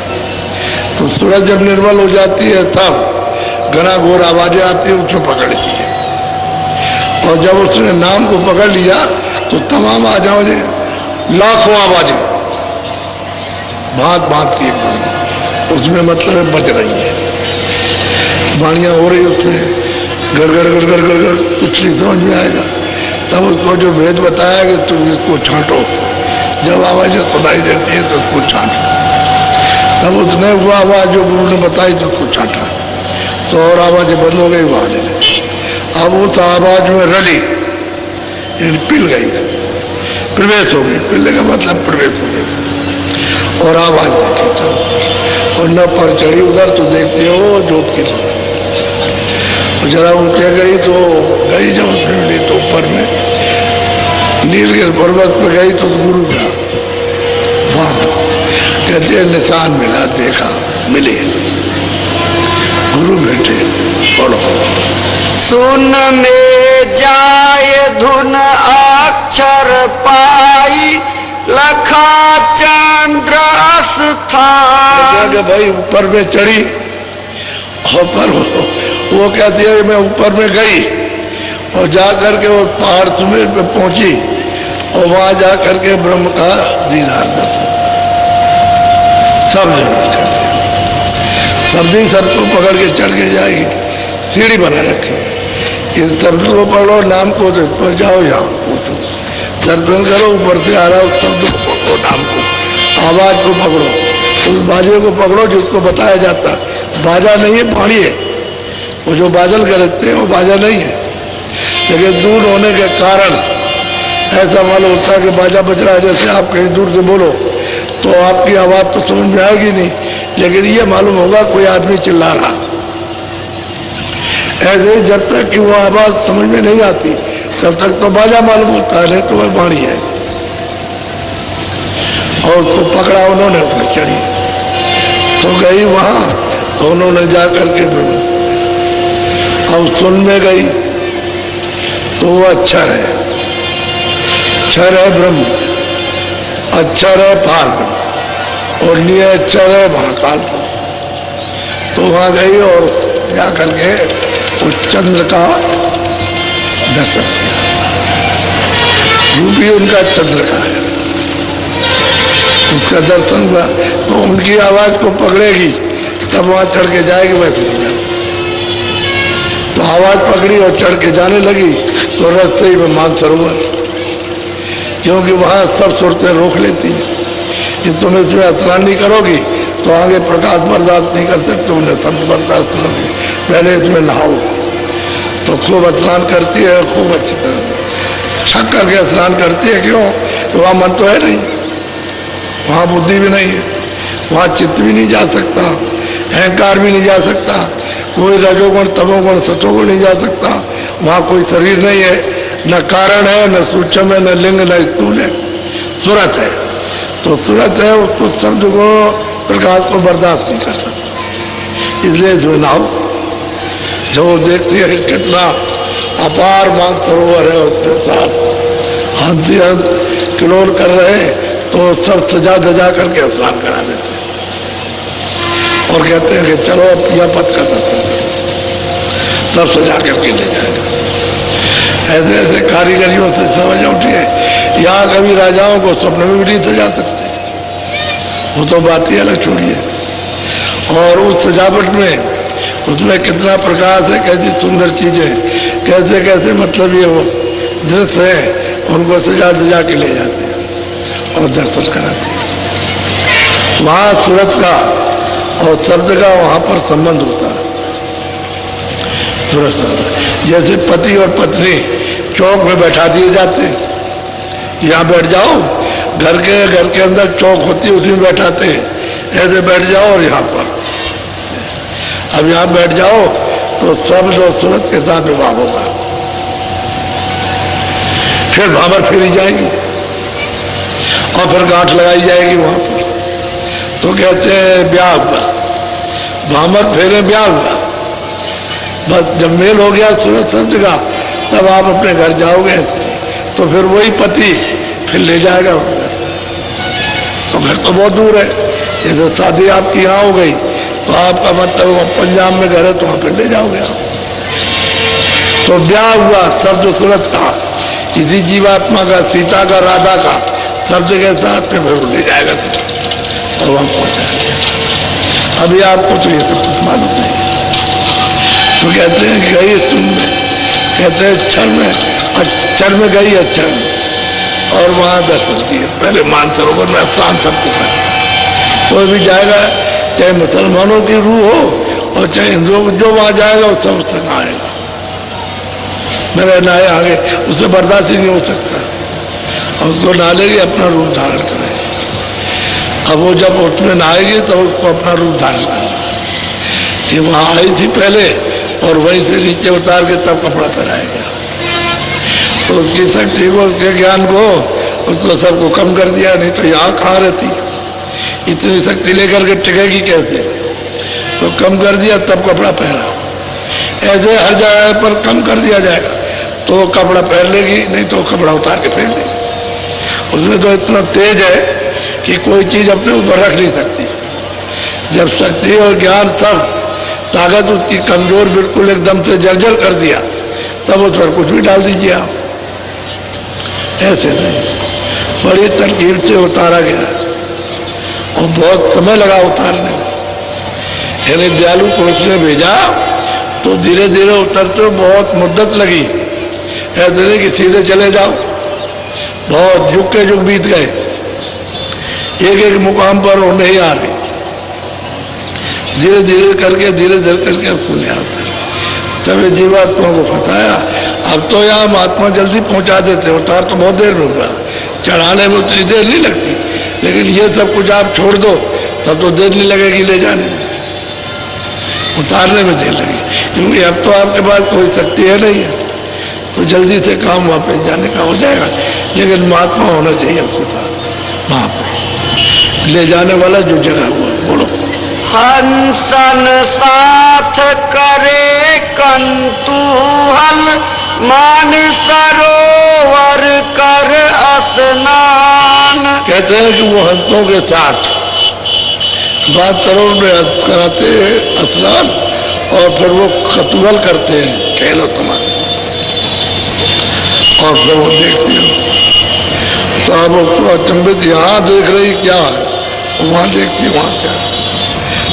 तो सूरज जब निर्मल हो जाती है तब घना घोर आवाजें आती है, उसको पकड़ लेती है। और जब उसने नाम को पकड़ लिया तो तमाम आवाजें, लाखों आवाजें भांत भांत की एकदम उसमें मतलब बज रही है, वाणियाँ हो रही उसमें, गड़गड़ गड़गड़ गड़गड़, कुछ नहीं समझ में आएगा। तब उसको जो भेद बताया कि तुम इसको छांटो, जब आवाज़ें सुनाई देती है तो उसको छांटो। तब उसने वो आवाज़ जो गुरु ने बताई तो उसको छांटा, तो और आवाज़ें बंद हो गई, वो आने लगी। अब उस आवाज़ में रली, पिल गई, प्रवेश हो गई। पिलने का मतलब प्रवेश हो गई और आवाज़ देखी तो, और न पर चढ़ी उधर तो देखते हो जोत की तरह। जरा ऊँचे गई तो गई, जब उसने ली तो ऊपर में नीलगिरी पर्वत पे गई तो गुरु का वहाँ कहते हैं निशान मिला, देखा, मिले गुरु बेटे। बोलो। सुन में जाए धुन अक्षर पाई, लखा चंद्र स्थान। भाई ऊपर में चढ़ी और पर वो कहती है मैं ऊपर में गई और जा करके वो पहाड़ सुमेर पे पहुंची और वहां जा करके ब्रह्म का दीदार दर्शन, सब सब्जी सबको पकड़ के चढ़ के जाएगी, सीढ़ी बना रखी, इस शब्द को पढ़ो, नाम को पर जाओ, यहाँ पूछो, दर्शन करो, ऊपर से आ रहा उस शब्द को पकड़ो, नाम को, आवाज को पकड़ो, उस बाजे को पकड़ो जिसको बताया जाता। बाजा नहीं है, वाणी है। वो जो बादल गरजते हैं वो बाजा नहीं है, लेकिन दूर होने के कारण ऐसा मालूम होता है कि बाजा बज रहा है। जैसे आप कहीं दूर से बोलो तो आपकी आवाज़ तो समझ में आएगी नहीं, लेकिन ये मालूम होगा कोई आदमी चिल्ला रहा। ऐसे ही जब तक कि वो आवाज़ समझ में नहीं आती तब तक तो बाजा मालूम होता है, नहीं तो वह वाणी है। और उसको पकड़ा उन्होंने, उसको चढ़ी तो गई वहाँ, तो उन्होंने जा करके अब सुन में गई तो वो अक्षर है, क्षर है ब्रह्म, अक्षर है पार ब्रह्म, और निय अक्षर है महाकाल ब्रह्म। तो वहाँ गई और जा करके उस चंद्र का दर्शन किया, रूप भी उनका चंद्र का है, उसका दर्शन हुआ। तो उनकी आवाज़ को पकड़ेगी तब वहाँ चढ़ के जाएगी, वैसे नहीं जाएगी। तो आवाज़ पकड़ी और चढ़ के जाने लगी तो रास्ते ही में मानसरोवर, क्योंकि वहाँ सब सूरतें रोक लेती हैं कि तुम इसमें स्नान नहीं करोगी तो आगे प्रकाश बर्दाश्त नहीं कर सकते, उन्हें शब्द बर्दाश्त करोगे, पहले इसमें नहाओ। तो खूब स्नान करती है, खूब अच्छी तरह छक करके स्नान करती है। क्यों? तो वहाँ मन तो है नहीं, वहाँ बुद्धि भी नहीं है, वहाँ चित्त भी नहीं जा सकता, अहंकार भी नहीं जा सकता, कोई रजोगुण तमोगुण सतोगुण नहीं जा सकता, वहाँ कोई शरीर नहीं है, न कारण है, न सूक्ष्म है, न लिंग, न स्थूल है, सूरत है। तो सूरत है, उसको शब्द को प्रकाश को बर्दाश्त नहीं कर सकता, इसलिए जो नाव जो देखती है कितना अपार मानसरोवर है, उसके साथ हाथी हंस किलोल कर रहे हैं तो सब सजा धजा करके स्नान करा देते हैं और कहते हैं कि चलो अब यह पद का दर्शन करो, तब सजा करके ले जाएगा। ऐसे ऐसे कारीगरियों से समझ उठिए, यहाँ कभी राजाओं को स्वप्न में भी नहीं सजा सकते, वो तो बात ही अलग छोड़िए। और उस सजावट में उसमें कितना प्रकाश है, कैसी सुंदर चीजें, कैसे कैसे मतलब ये वो दृश्य है, उनको सजा सजा के ले जाते हैं और दर्शन कराते हैं। वहाँ सूरत का और शब्द का वहाँ पर संबंध होता है। सूरत जैसे पति और पत्नी चौक में बैठा दिए जाते हैं, यहाँ बैठ जाओ, घर के अंदर चौक होती है उसी में बैठाते हैं, ऐसे बैठ जाओ और यहाँ पर अब यहाँ बैठ जाओ तो शब्द और सूरत के साथ विवाह होगा, फिर भावर फेरी जाएगी और फिर गांठ लगाई जाएगी वहां पर, तो कहते हैं ब्याह हुआ, भामर फेरे ब्याह हुआ। बस जब मेल हो गया सूरत शब्द का तब आप अपने घर जाओगे, तो फिर वही पति फिर ले जाएगा वहां घर, तो घर तो बहुत दूर है। जैसे शादी आपकी यहाँ हो गई तो आपका मतलब पंजाब में घर है तो वहाँ पर ले जाओगे आप। तो ब्याह हुआ, शब्द सूरत का, किसी जीवात्मा का, सीता का, राधा का, सब जगह साथ में फिर ले जाएगा और वहाँ पहुँचाएगा। अभी आपको तो ये सब कुछ मालूम नहीं है। तो कहते हैं कि गई सुन में, कहते हैं क्षण में गई अक्षर में, और वहाँ दर्शन दिए। पहले मानसरोवर में स्नान सबको करना। कोई भी जाएगा, चाहे मुसलमानों की रूह हो और चाहे हिंदुओं, जो वहाँ जाएगा वो सब उसमें नहाएगा। मेरे नहाए आगे उसे बर्दाश्त ही नहीं हो सकता, और उसको नहा लेगी, अपना रूप धारण करेगी। अब वो जब उसमें नहाएगी तो उसको अपना रूप धारण करना है कि वहाँ आई थी पहले और वहीं से नीचे उतार के तब कपड़ा पहनाएगा। तो उसकी शक्ति को, उसके ज्ञान को, उसको सबको कम कर दिया। नहीं तो यहाँ कहाँ रहती, इतनी शक्ति लेकर के टिकेगी कैसे? तो कम कर दिया तब कपड़ा पहना। ऐसे हर जगह पर कम कर दिया जाएगा तो वो कपड़ा पहन लेगी, नहीं तो कपड़ा उतार के फेंक देगी। उसमें तो इतना तेज है कि कोई चीज़ अपने ऊपर रख नहीं सकती। जब शक्ति और ज्ञान सब ताकत उसकी कमजोर बिल्कुल एकदम से जर्जर कर दिया, तब उस पर कुछ भी डाल दीजिए आप। ऐसे नहीं, बड़ी तरकीब से उतारा गया और बहुत समय लगा उतारने में। यानी दयालु पुरुष ने भेजा तो धीरे धीरे उतरते बहुत मुद्दत लगी। ऐसे नहीं कि सीधे चले जाओ, बहुत युग के युग बीत गए, एक एक मुकाम पर वो नहीं आ रही। धीरे धीरे करके फूले आता है। तब ये जीवात्मा को बताया। अब तो यहाँ महात्मा जल्दी पहुँचा देते, उतार तो बहुत देर में हुआ, चढ़ाने में उतनी देर नहीं लगती, लेकिन ये सब कुछ आप छोड़ दो तब तो देर नहीं लगेगी ले जाने में, उतारने में देर लगेगी। क्योंकि अब तो आपके पास कोई शक्ति है नहीं है, तो जल्दी से काम वापस जाने का हो जाएगा। लेकिन महात्मा होना चाहिए आपके पास, वहाँ पर ले जाने वाला जो जगह हुआ। बोलो। हंसन साथ करे कंतूहल, मान सरोवर कर स्नान। कहते हैं कि वो हंसों के साथ बात सरोवर में कराते हैं स्नान, और फिर वो कतूहल करते हैं, खेलो तमाशा, और फिर वो देखते हैं। तो अब उसको अचंभित, यहाँ देख रही क्या है, वहाँ देखती वहाँ क्या है।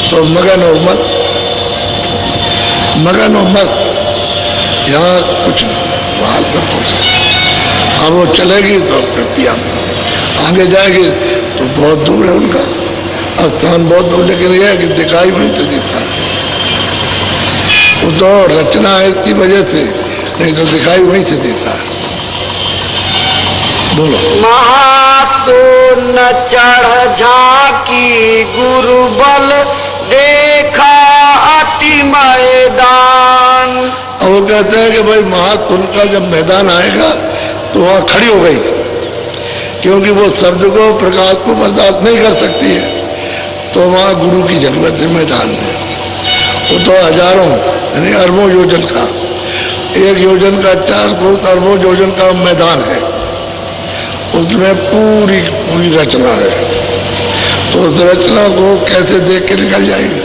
तो मगन और मस्त, यहाँ कुछ नहीं, वहाँ सब कुछ। अब वो चलेगी तो फिर पिया, आगे जाएगी तो बहुत दूर है उनका स्थान, बहुत दूर, लेकिन यह है कि दिखाई वहीं से देता है। वो तो रचना है इसकी वजह से, नहीं तो दिखाई वहीं से देता है। बोलो। महासून चढ़ झांकी गुरु बल, देखा अति मैदान। अब वो कहते हैं कि भाई महासून का जब मैदान आएगा तो वहाँ खड़ी हो गई, क्योंकि वो शब्द को, प्रकाश को बर्दाश्त नहीं कर सकती है। तो वहाँ गुरु की जरूरत है मैदान में। वो तो हजारों यानी अरबों योजन का, एक योजन का 4 अरबों योजन का मैदान है, उसमें पूरी रचना है। तो उस रचना को कैसे देख के निकल जाएगी?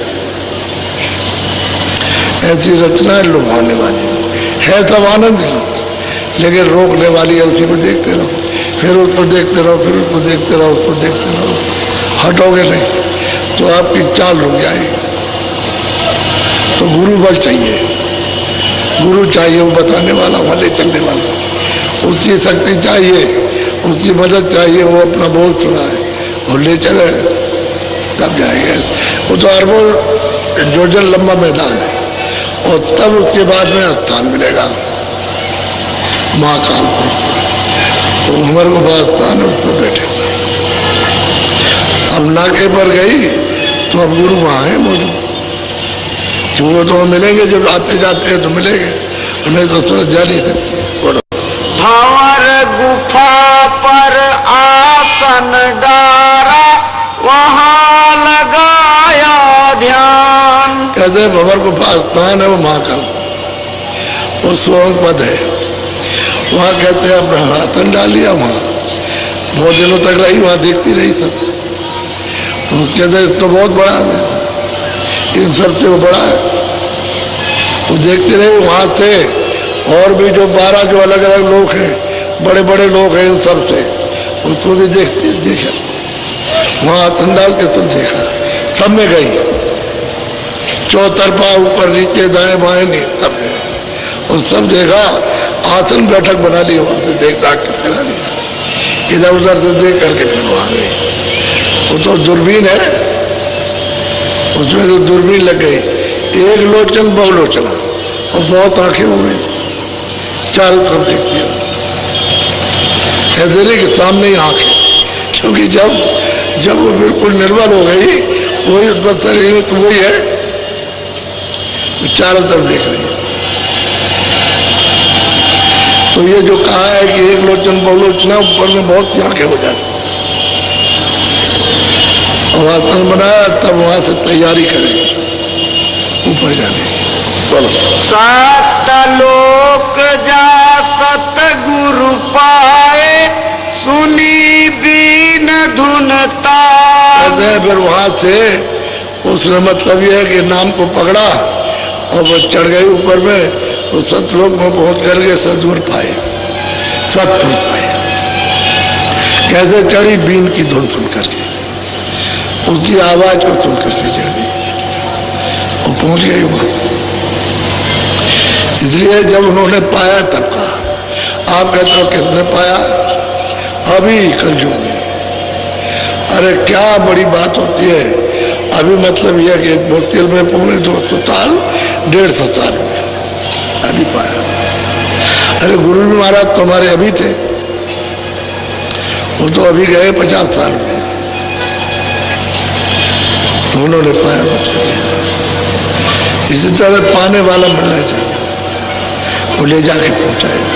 ऐसी रचना है लुभाने वाली है, सब आनंद की, लेकिन रोकने वाली है। उसी को देखते रहो, फिर उसको देखते रहो, फिर उसको देखते रहो, उसको देखते रहो, हटोगे नहीं तो आपकी चाल रुक जाएगी। तो गुरु बल चाहिए, गुरु चाहिए, वो बताने वाला, वहाँ ले चलने वाला, उसकी शक्ति चाहिए, उसकी मदद चाहिए, वो अपना बोल सुनाए और ले चले, तब जाएंगे। वो तो अरबों योजन लंबा मैदान है, और तब उसके बाद में स्थान मिलेगा महाकाल पुरुष का। तो उमर को पास स्थान है, उस पर बैठे हुए। अब नाके पर गई तो अब गुरु वहाँ है मौजूद, जो वो तो मिलेंगे, जब आते जाते हैं तो मिलेंगे, उन्हें तो सूरत जा नहीं सकती। बोलो। भंवर गुफा पर आसन डारा, वहाँ लगाया ध्यान। कहते भंवर गुफा स्थान है, वो महाकाल, वो स्वयं पद है। वहाँ कहते हैं अपना आसन डाल लिया, वहाँ बहुत दिनों तक रही, वहाँ देखती रही सब। तो कहते तो बहुत बड़ा है, इन सब से वो बड़ा है। तो देखते रहे वहाँ थे और भी जो 12 जो अलग अलग लोग हैं, बड़े बड़े लोग हैं, इन सब से उसको भी देखा वहाँ आसन डाल के सब देखा, सब में गई चौतरफा ऊपर नीचे दाएं बाएं नहीं सब, और सब देखा आसन बैठक बना ली, वहाँ से देख दाख के फैला दी, इधर उधर से देख करके फिर वहाँ गई। वो तो दूरबीन है, उसमें तो दूरबीन लग गई, एक लोचन बहुलोचना, और बहुत आंखें हो गई, चारों तरफ देखती है, ऐसे नहीं कि सामने ही आंखें, क्योंकि जब वो बिल्कुल निर्बल हो गई, वही शरीर तो वही है, तो चारों तरफ देख रही है। तो ये जो कहा है कि एक लोचन बहुलोचना, ऊपर में बहुत आंखें हो जाती, और आसन बनाया, तब वहां से तैयारी करेंगे ऊपर जाने की। बोलो। सतलोक जा सतगुरु पाए, सुनी बीन धुनता। कहते हैं फिर वहां से उसने मतलब यह है कि नाम को पकड़ा और वो चढ़ गए ऊपर में, तो सतलोक में पहुंच करके सतगुरु पाए, सतपुरुष पाए। कैसे चढ़ी? बीन की धुन सुन करके, उसकी आवाज को सुन करके चढ़ गई और पहुंच गई वहां। इसलिए जब उन्होंने पाया तब कहा, आप कहते हो किसने पाया? अभी कलयुग में। अरे क्या बड़ी बात होती है, अभी मतलब यह कि मुश्किल में 250 साल 150 साल हुए, अभी पाया। अरे गुरु जी महाराज तुम्हारे अभी थे, वो तो अभी गए 50 साल में, तो उन्होंने पाया मतलब। इसी तरह पाने वाला मिलना चाहिए, वो ले जाके पहुंचाएगा।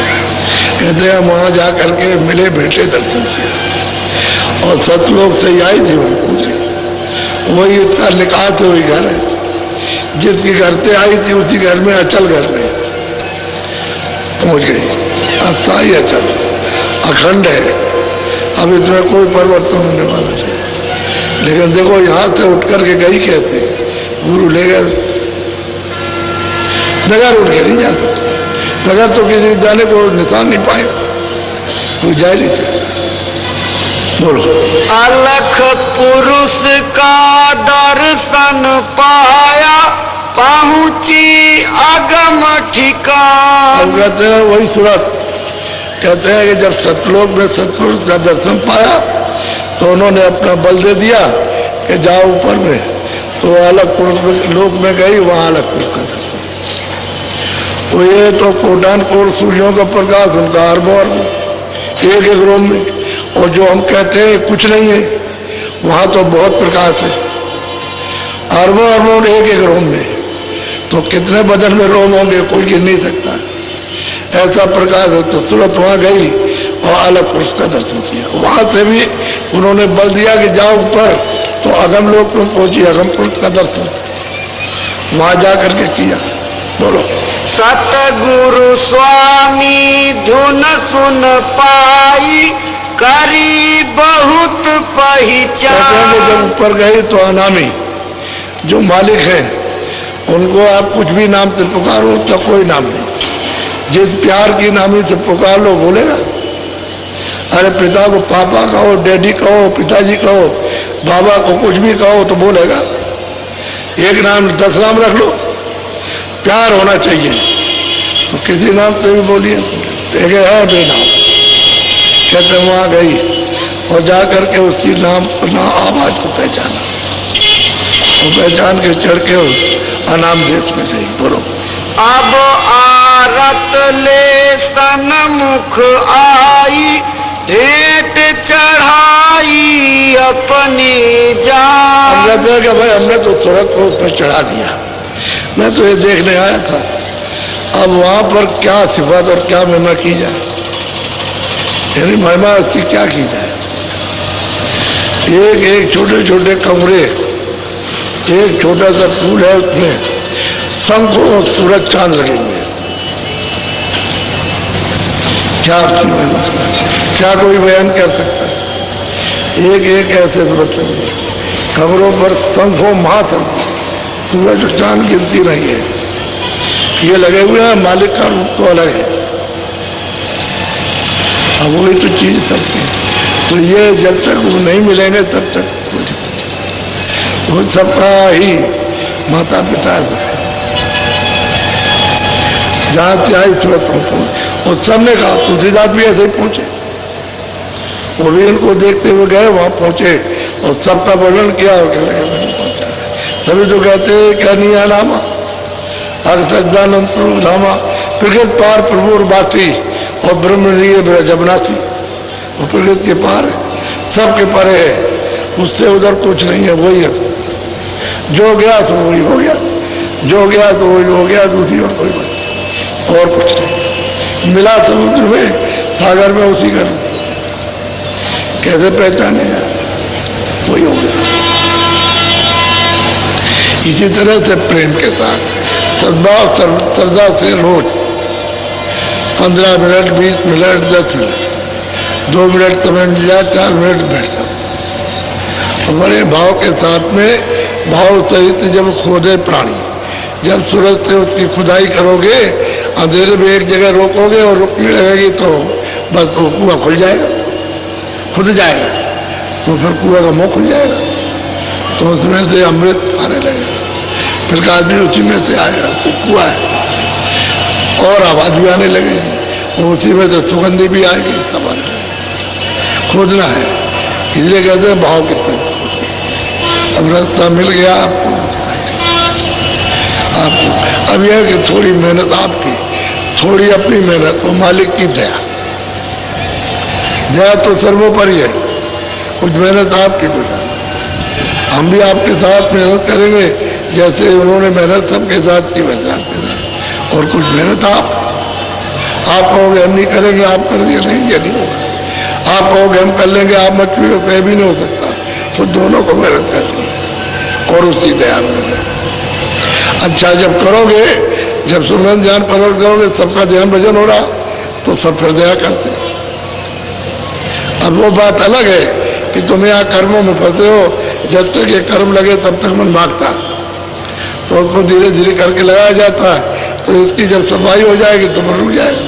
कहते हैं वहां जा करके मिले, बैठे, दर्शन किया, और सतलोक से ही आई थी, वहां पहुंच गई। वही उसका निकाह थे, वही घर है जिसके घर से आई थी, उसी घर में, अचल घर में पहुंच गई। अब स्थायी अचल अखंड है, अब इसमें कोई परिवर्तन होने वाला नहीं। लेकिन देखो यहाँ से उठ करके गई, कहते गुरु ले गए, बगैर उठ के नहीं जा सकता, बगैर तो किसी जाने को निशान नहीं पाएगा, कोई जा नहीं सकता। बोलो। अलख पुरुष का दर्शन पाया, पहुंची अगम ठिकान। अब कहते हैं वही सूरत, कहते हैं कि जब सतलोक में सतपुरुष का दर्शन पाया, तो उन्होंने अपना बल दे दिया कि जाओ ऊपर में, तो अलग पुरुष लोक में गई, वहां अलग पुरुष का दर्शन। तो ये तो कोटान कोट सूर्यों का प्रकाश, उनका अरबों अरबों एक एक रोम में, और जो हम कहते हैं कुछ नहीं है, वहां तो बहुत प्रकाश है, अरबों अरबों एक एक रोम में। तो कितने बदन में रोम होंगे, कोई गिन नहीं सकता, ऐसा प्रकाश है। तो सूरत वहां गई और अलग पुरुष का दर्शन किया, वहां से भी उन्होंने बल दिया कि जाओ ऊपर, तो अगम लोक में पहुंची, अगम पुरुष का दर्शन वहां जा करके किया। बोलो। सतगुरु स्वामी धुन सुन पाई, करी बहुत पहचान। जब ऊपर गई तो अनामी जो मालिक है, उनको आप कुछ भी नाम से पुकारो, उसका कोई नाम नहीं। जिस प्यार की नामी से पुकार लो, बोलेगा। अरे पिता को पापा कहो, डैडी कहो, पिताजी कहो, बाबा को कुछ भी कहो तो बोलेगा। एक नाम 10 नाम रख लो, प्यार होना चाहिए, तो किसी नाम से भी बोलिए। एक है बेनाम, कहते वहां गई और जा करके उसकी नाम आवाज को पहचाना, और पहचान के चढ़ के अनाम देश में गई। बोलो। अब आरत ले सन्मुख आई, भेंट चढ़ाई अपनी जान। हम कहते हैं कि भाई हमने तो सूरत को उस पर चढ़ा दिया, मैं तो ये देखने आया था, अब वहां पर क्या सिफत और क्या महिमा की जाए, यानी महिमा उसकी क्या की जाए। एक एक छोटे छोटे कमरे, एक छोटा सा फूल है, उसमें शंखों सूरज चांद लगे हुए हैं। क्या उसकी महिमा, क्या कोई बयान कर सकता है। एक एक ऐसे मतलब है खबरों पर संखों महासंखों सूरज चांद गिनती नहीं है। ये लगे हुए हैं, मालिक का रूप तो अलग है। अब वही तो चीज सबकी है। तो ये जब तक वो नहीं मिलेंगे तब तक वो सबका ही माता पिता है। जहाँ से आई सूरत पहुँचो और सबने कहा तुलसीदास भी ऐसे ही पहुँचे। वो भी इनको देखते हुए गए, वहाँ पहुँचे और सबका वर्णन किया और कहने लगे मैंने पहुँचा। तभी तो कहते हैं क्या नहीं है नामा हर सज्जानंद प्रभु धामा प्रकृत पार प्रभु बाती और ब्रह्मणीय जबनाथी। वो प्रकृत के पार है, सबके परे है, उससे उधर कुछ नहीं है, वही है। जो गया तो वही हो गया, जो गया तो वही हो गया, दूसरी और कोई बात और कुछ नहीं। मिला समुद्र में सागर में उसी का रूप कैसे पहचानेगा, वही हो गया। इसी तरह से प्रेम के साथ सद्भाव श्रद्धा से रोज 15 मिनट 20 मिनट 10 मिनट 2 मिनट समय मिल जाए 4 मिनट बैठ जाओ। बड़े भाव के साथ में भाव सहित जब खोदे प्राणी, जब सूरज से उसकी खुदाई करोगे, अंधेरे में एक जगह रोकोगे और रुकने लगेगी तो बस वो कुआं खुल जाएगा, खुद जाएगा, तो फिर कुआं का मुंह खुल जाएगा, तो उसमें से अमृत आने लगेगा। फिर का आदमी उसी में से आएगा, कुआं है, और आवाज भी आने लगेगी और उसी में से सुगंधी भी आएगी, तब आने लगेगी। खोदना है, इसलिए कहते हैं भाव के तहत। अब रास्ता मिल गया आपको, अब यह कि थोड़ी मेहनत आपकी, थोड़ी अपनी मेहनत और मालिक की दया। दया तो सर्वोपरि है, कुछ मेहनत आपकी कुछ हम भी आपके साथ मेहनत करेंगे, जैसे उन्होंने मेहनत सबके साथ की वैसे आपके साथ। और कुछ मेहनत आप कहोगे हम नहीं करेंगे, आप कर दिए, नहीं ये नहीं होगा। आप कहोगे हम कर लेंगे, आप मत करो, कहीं भी नहीं हो सकता। तो दोनों को मेहनत करनी है और उसकी दया में। अच्छा जब करोगे, जब सुमरन ध्यान परवट करोगे, सबका ध्यान भजन हो रहा, तो सब फिर दया करते। अब वो बात अलग है कि तुम यहाँ कर्मों में फंसे हो, जब तक ये कर्म लगे तब तक मन भागता, तो उसको धीरे धीरे करके लगाया जाता है। तो इसकी जब सफाई हो जाएगी तो मन रुक जाएगा,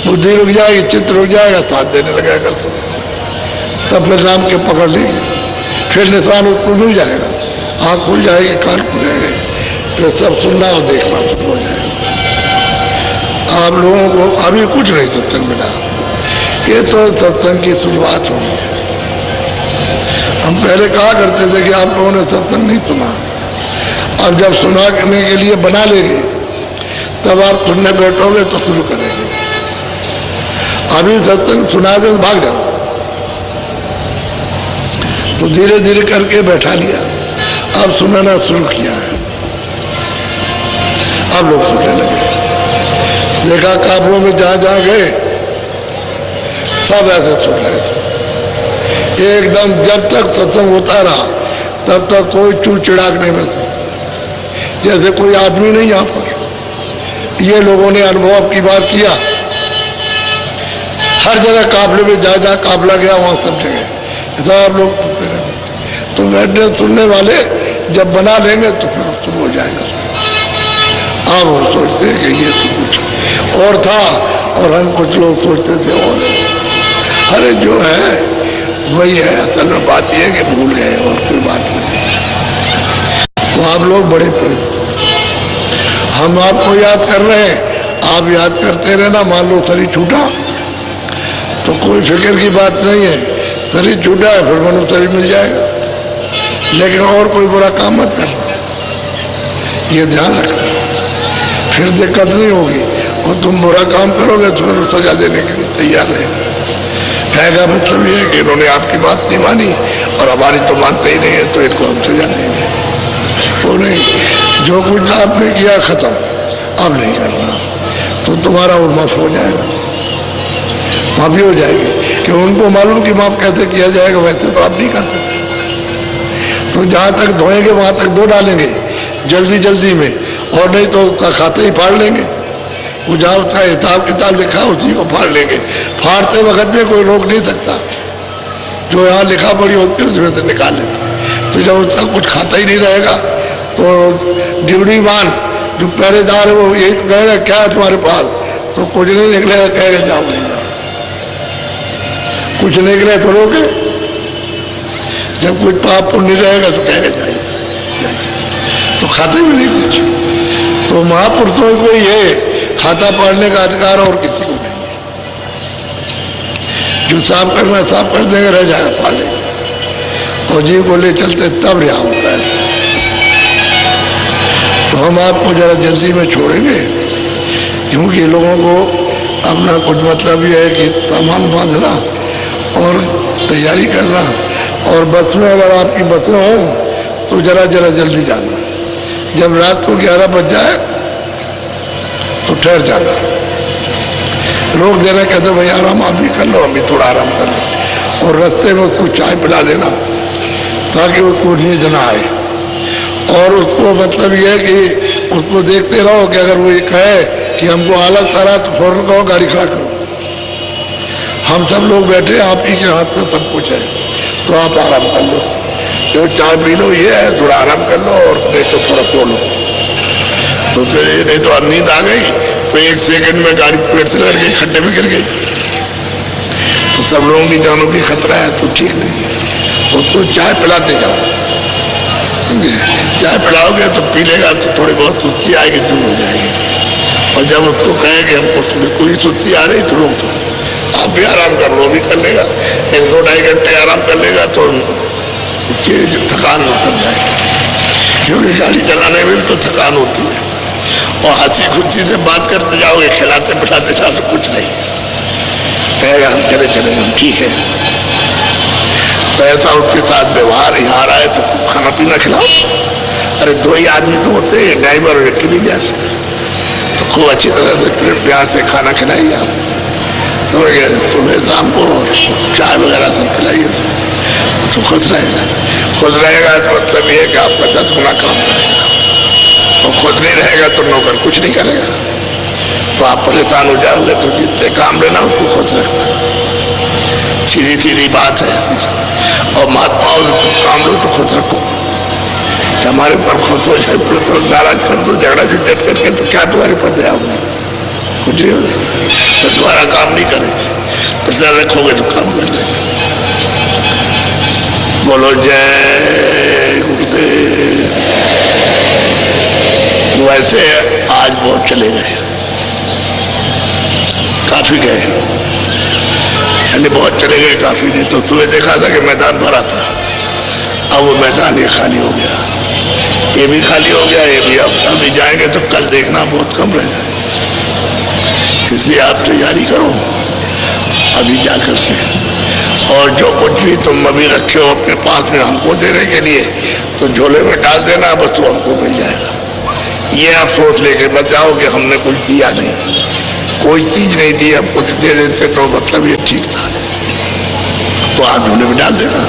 बुद्धि रुक जाएगी, चित्त रुक जाएगा, साथ देने लगेगा, तब फिर राम के पकड़ लेंगे, फिर निशान उसको मिल जाएगा, आँख खुल जाएगी, कान खुल जाएंगे, फिर सब सुनना और देखना शुरू हो जाएगा। आप लोगों को अभी कुछ नहीं सत्संग मिला, ये तो सत्संग की शुरुआत हुई है। हम पहले कहा करते थे कि आप लोगों ने सत्संग नहीं सुना, अब जब सुना करने के लिए बना लेंगे तब आप सुनने बैठोगे तो शुरू करेंगे। अभी सत्संग सुना दे भाग जाओ, तो धीरे धीरे करके बैठा लिया, अब सुनाना शुरू किया है, अब लोग सुनने लगे। देखा काबलों में जहाँ जहाँ गए सब ऐसे सुन रहे थे एकदम। जब तक सत्संग होता रहा तब तक कोई चू चिड़ाकने में, जैसे कोई आदमी नहीं यहाँ पर। ये लोगों ने अनुभव की बात किया, हर जगह काबले में जहाँ जहाँ काबला गया वहाँ सब जगह सब लोग सुनते रहते। तो बैठने सुनने वाले जब बना लेंगे तो फिर शुरू हो जाएगा। अब वो सोचते हैं कि ये तो कुछ और था और हम कुछ लोग सोचते थे और, अरे जो है वही है। असल में बात यह है कि भूल गए और कोई बात नहीं। तो आप लोग बड़े प्रेम, हम आपको याद कर रहे हैं, आप याद करते रहना। मान लो शरीर छूटा तो कोई फिक्र की बात नहीं है, शरीर छूटा है फिर मनु शरीर मिल जाएगा, लेकिन और कोई बुरा काम मत करना, ये ध्यान रखना, फिर दिक्कत नहीं होगी। और तुम बुरा काम करोगे तो फिर सजा देने के लिए तैयार रहेगा। कहेगा मतलब ये है कि इन्होंने आपकी बात नहीं मानी और हमारी तो मानते ही नहीं है, तो इनको हम सजा देंगे। तो नहीं, जो कुछ आपने किया खत्म, अब नहीं करना, तो तुम्हारा वो माफ हो जाएगा, माफी हो जाएगी। कि उनको मालूम कि माफ कैसे किया जाएगा, वैसे तो आप नहीं कर सकते। तो जहाँ तक धोएंगे वहाँ तक धो डालेंगे जल्दी जल्दी में, और नहीं तो खाते ही फाड़ लेंगे। वो जहाँ उसका हिसाब किताब लिखा उसी को फाड़ लेंगे। फाड़ते वक्त में कोई रोक नहीं सकता, जो यहाँ लिखा पड़ी होती है उसमें से निकाल लेते हैं। तो तो जब उसका कुछ खाता ही नहीं रहेगा तो ड्यूटी मान जो पहरेदार है वो यही तो कहेगा क्या है तुम्हारे पास, तो कुछ नहीं निकलेगा, कहेगा जाओ नहीं जाओ, कुछ निकले तो रोके, जब कुछ पाप पुण्य रहेगा तो कहेगा जाइए जाइए, तो खाते भी नहीं कुछ। तो महापुरुषों को ये खाता पाड़ने का अधिकार और किसी को नहीं है। जो साफ करना साफ कर देंगे, रह जाएगा पालेंगे, और जीव को ले चलते तब रिहा होता है। तो हम आपको जरा जल्दी में छोड़ेंगे, क्योंकि लोगों को अपना कुछ मतलब ये है कि सामान बांधना और तैयारी करना, और बस में अगर आपकी बसें हो तो जरा जरा जल्दी जाना, जब रात को 11 बज जाए तो ठहर जाना, रोक देना, कहते भाई आराम आप भी कर लो, हम भी थोड़ा आराम कर लो, और रास्ते में उसको चाय पिला देना ताकि उसको नींद ना आए। और उसको मतलब ये है कि उसको देखते रहो कि अगर वो ये कहे कि हमको आलस आ रहा तो फौरन कहो गाड़ी खड़ा करो, हम सब लोग बैठे, आप ही के हाथ में सब कुछ है, तो आप आराम कर लो, जो चाय पी लो ये है, थोड़ा आराम कर लो, और नहीं तो थोड़ा सो लो। तो नहीं तो नींद आ गई तो 1 सेकंड में गाड़ी पेड़ से लड़ गई, खड्डे में गिर गई, तो सब लोगों की जानों की खतरा है, तो ठीक नहीं है। उसको चाय पिलाते जाओ, चाय पिलाओगे तो पी लेगा, तो थोड़ी बहुत सुस्ती आएगी, दूर हो जाएगी। और जब उसको कहे कि हमको बिल्कुल ही सुस्ती आ रही, तो लोग तो आप भी आराम कर लो, भी कर लेगा, 1-2-2.5 घंटे आराम कर लेगा तो उसकी जो थकान उतर जाएगी, क्योंकि गाड़ी चलाने में भी तो थकान होती है। और हंसी खुशी से बात करते जाओगे, खिलाते पिलाते जाओ तो कुछ नहीं कहेगा, हम चले चले हम ठीक है। तो ऐसा उसके साथ व्यवहार यहाँ रहा है तो खाना पीना खिलाओ। अरे 2 ही आदमी तो होते हैं, ड्राइवर और एक्टिविजर, तो खूब अच्छी तरह से प्यार से खाना खिलाइए आप, तो सुबह शाम को चाय वगैरह सब खिलाइए, तो खुश रहेगा। खुश रहेगा तो मतलब ये है कि आपका 10 गुना काम करेगा, और खुश नहीं रहेगा तो नौकर कुछ नहीं करेगा, तो आप परेशान हो जाओगे। तो जिससे काम लेना उसको खुश रखना, सीधी सीधी बात है। और महात्माओं से काम लो तो खुश रखो, हमारे पर खुश हो जाए तो नाराज कर दो, झगड़ा झुट करके, तो क्या तुम्हारे पर दया होगी, कुछ नहीं हो सकता। तो तुम्हारा काम नहीं करेंगे, प्रचार रखोगे तो काम कर देंगे। बोलो जय गुरुदेव। वैसे आज बहुत चले गए, काफी गए, यानी बहुत चले गए, काफी नहीं। तो सुबह देखा था कि मैदान भरा था, अब वो मैदान ये खाली हो गया, ये भी खाली हो गया, ये भी। अब अभी जाएंगे तो कल देखना बहुत कम रह जाएंगे, इसलिए आप तैयारी करो अभी जा करके। और जो कुछ भी तुम अभी रखे हो अपने पास में हमको देने के लिए, तो झोले में डाल देना, बस तो हमको मिल जाएगा। ये आप सोच लेके मत जाओ कि हमने कुछ दिया नहीं, कोई चीज नहीं दी, अब कुछ दे देते तो मतलब ये ठीक था, तो आप झोले में डाल देना,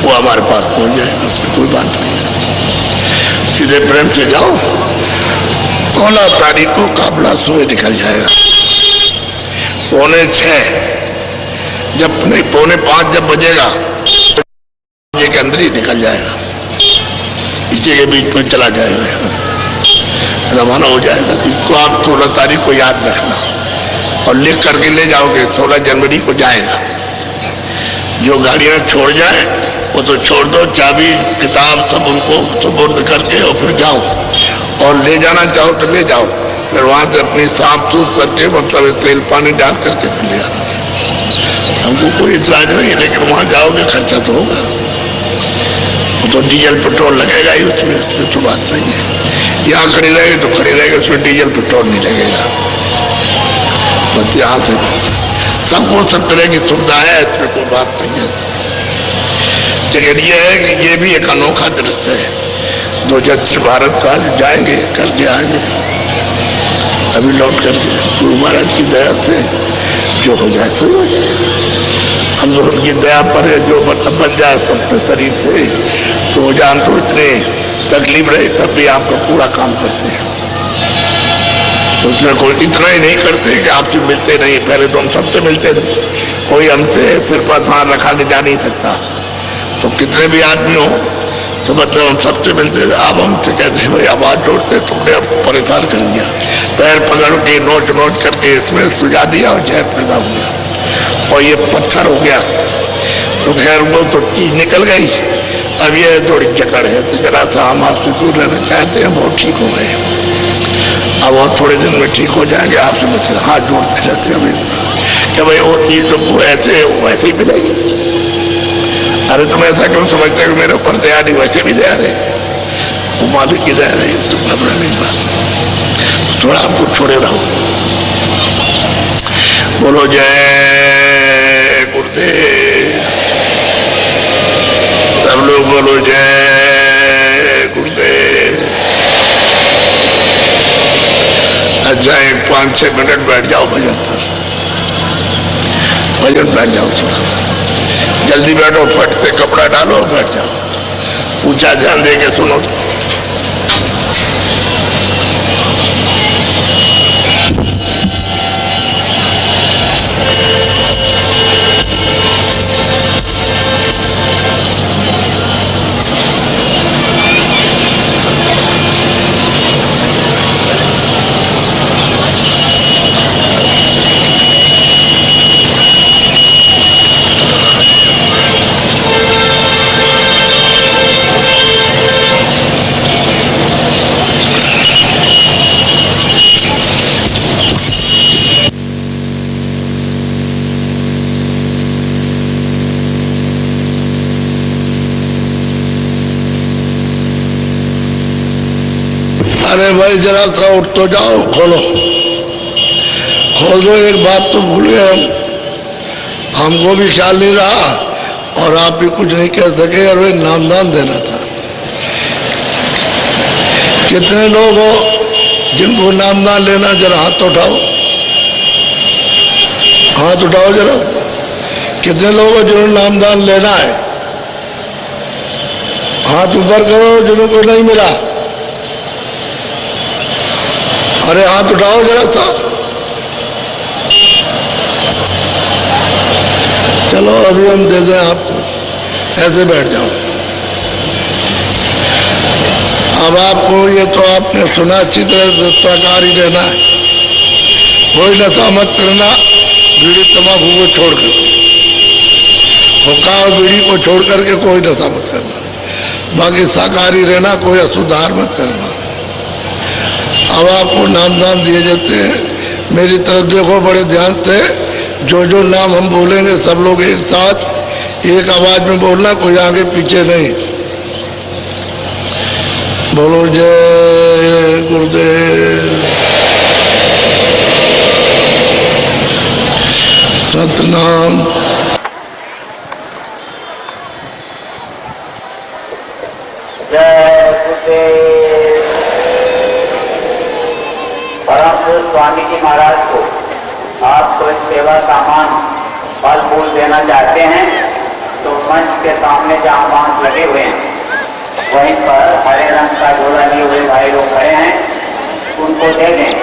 वो हमारे पास पहुंच जाएगा, उसमें कोई बात नहीं है। सीधे प्रेम से जाओ, 16 तारीख को काफला सुबह निकल जाएगा, 4:45 जब नहीं 4:45 जब बजेगा तो के अंदर ही निकल जाएगा, इसी के बीच में चला जाएगा, रवाना हो जाएगा। इसको आप 16 तारीख को याद रखना और लिख करके ले जाओगे, 16 जनवरी को जाएगा। जो गाड़ियां छोड़ जाए वो तो छोड़ दो, चाबी किताब सब उनको सुपुर्द करके और फिर जाओ, और ले जाना चाहो तो ले जाओ, फिर वहां से अपनी साफ सूफ करके मतलब तेल पानी डाल करके फिर ले आना। हमको कोई इतराज नहीं है, लेकिन वहां जाओगे खर्चा तो होगा, वो तो डीजल पेट्रोल लगेगा ही उसमें तो बात नहीं है। यहाँ खड़ी रहेगी तो खड़ी रहेगी, उसमें डीजल पेट्रोल नहीं लगेगा, बस यहाँ से सबको सब तरह की सुविधा है, इसमें कोई बात नहीं है। लेकिन ये है कि ये भी एक अनोखा दृश्य है, 2 दक्षिण भारत का जाएंगे करके आएंगे, अभी लौट करके गुरु महाराज की दया से जो हो जाए सो हो जाए। हम लोग उनकी दया पर है, जो मतलब बन जाए सबके शरीर से, तो जान तो इतने तकलीफ रहे तब भी आपका पूरा काम करते हैं। तो उसमें कोई इतना ही नहीं करते कि आपसे मिलते नहीं, पहले तो हम सबसे मिलते थे, कोई हमसे सिर पर हाथ रखा के जा नहीं सकता। तो कितने भी आदमी हो तो मतलब हम सबसे मिलते थे। अब हमसे कहते हैं भाई आवाज जोड़ते, तुमने अब परेशान कर दिया, पैर पकड़ के नोच नोच करके इसमें सुझा दिया और जहर पैदा हो गया और ये पत्थर हो गया। तो खैर वो तो चीज निकल गई, अब ये थोड़ी जकड़ है, तो जरा सा हम आपसे दूर रहना चाहते हैं। बहुत ठीक हो गए, अब वो थोड़े दिन में ठीक हो जाएंगे। आपसे बच्चे हाथ जोड़ते रहते हैं कि भाई वो चीज तुमको ऐसे वैसे ही मिलेगी। अरे तुम ऐसा क्यों समझते हो मेरे ऊपर दया नहीं, वैसे भी दया रहे, वो मालिक की दया रही, तुम घबराने की बात, थोड़ा आपको छोड़े रहो। बोलो जय गुरुदेव, सब लोग बोलो जय गुरुदेव। अच्छा, एक 5-6 मिनट बैठ जाओ भजन पर, भजन बैठ जाओ, थोड़ा जल्दी बैठो, फट से कपड़ा डालो, बैठ जाओ, ऊंचा ध्यान दे के सुनो। अरे भाई जरा सा उठ तो जाओ, खोलो खोल दो। एक बात तो भूल गए हम, हमको भी ख्याल नहीं रहा और आप भी कुछ नहीं कह सके। और वे नामदान देना था। कितने लोग हो जिनको नामदान लेना, जरा हाथ उठाओ, हाथ उठाओ जरा। कितने लोग हो जिन्होंने नामदान लेना है? हाथ ऊपर करो जिनको नहीं मिला। अरे हाथ उठाओ जरा सा। चलो अभी हम दे दें आपको, ऐसे बैठ जाओ। अब आपको ये तो आपने सुना, अच्छी तरह सत्ताकारी रहना है, कोई नशा मत करना, बीड़ी तंबाकू को छोड़कर, हुक्का और बीड़ी को छोड़ करके कोई नशा मत करना। बाकी शाकाहारी रहना, कोई असुधार मत करना। अब आपको नामदान दिए जाते हैं। मेरी तरफ देखो बड़े ध्यान से, जो जो नाम हम बोलेंगे सब लोग एक साथ एक आवाज में बोलना, कोई आगे पीछे नहीं। बोलो जय गुरुदेव, सतनाम। जय गुरुदेव। परम पूज्य स्वामी जी महाराज को आप कोई सेवा सामान फल फूल देना चाहते हैं तो मंच के सामने जहाँ बांस लगे हुए हैं वहीं पर हरे रंग का झोला लिए हुए भाई लोग खड़े हैं, उनको दे दें।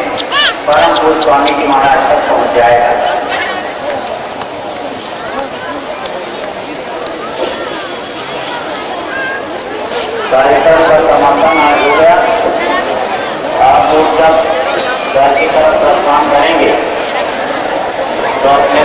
परम पूज्य स्वामी जी महाराज तक पहुँच जाएगा। कार्यक्रम का समापन आज हो गया। आप लोग जब घर की तरफ प्रस्थान करेंगे तो अपने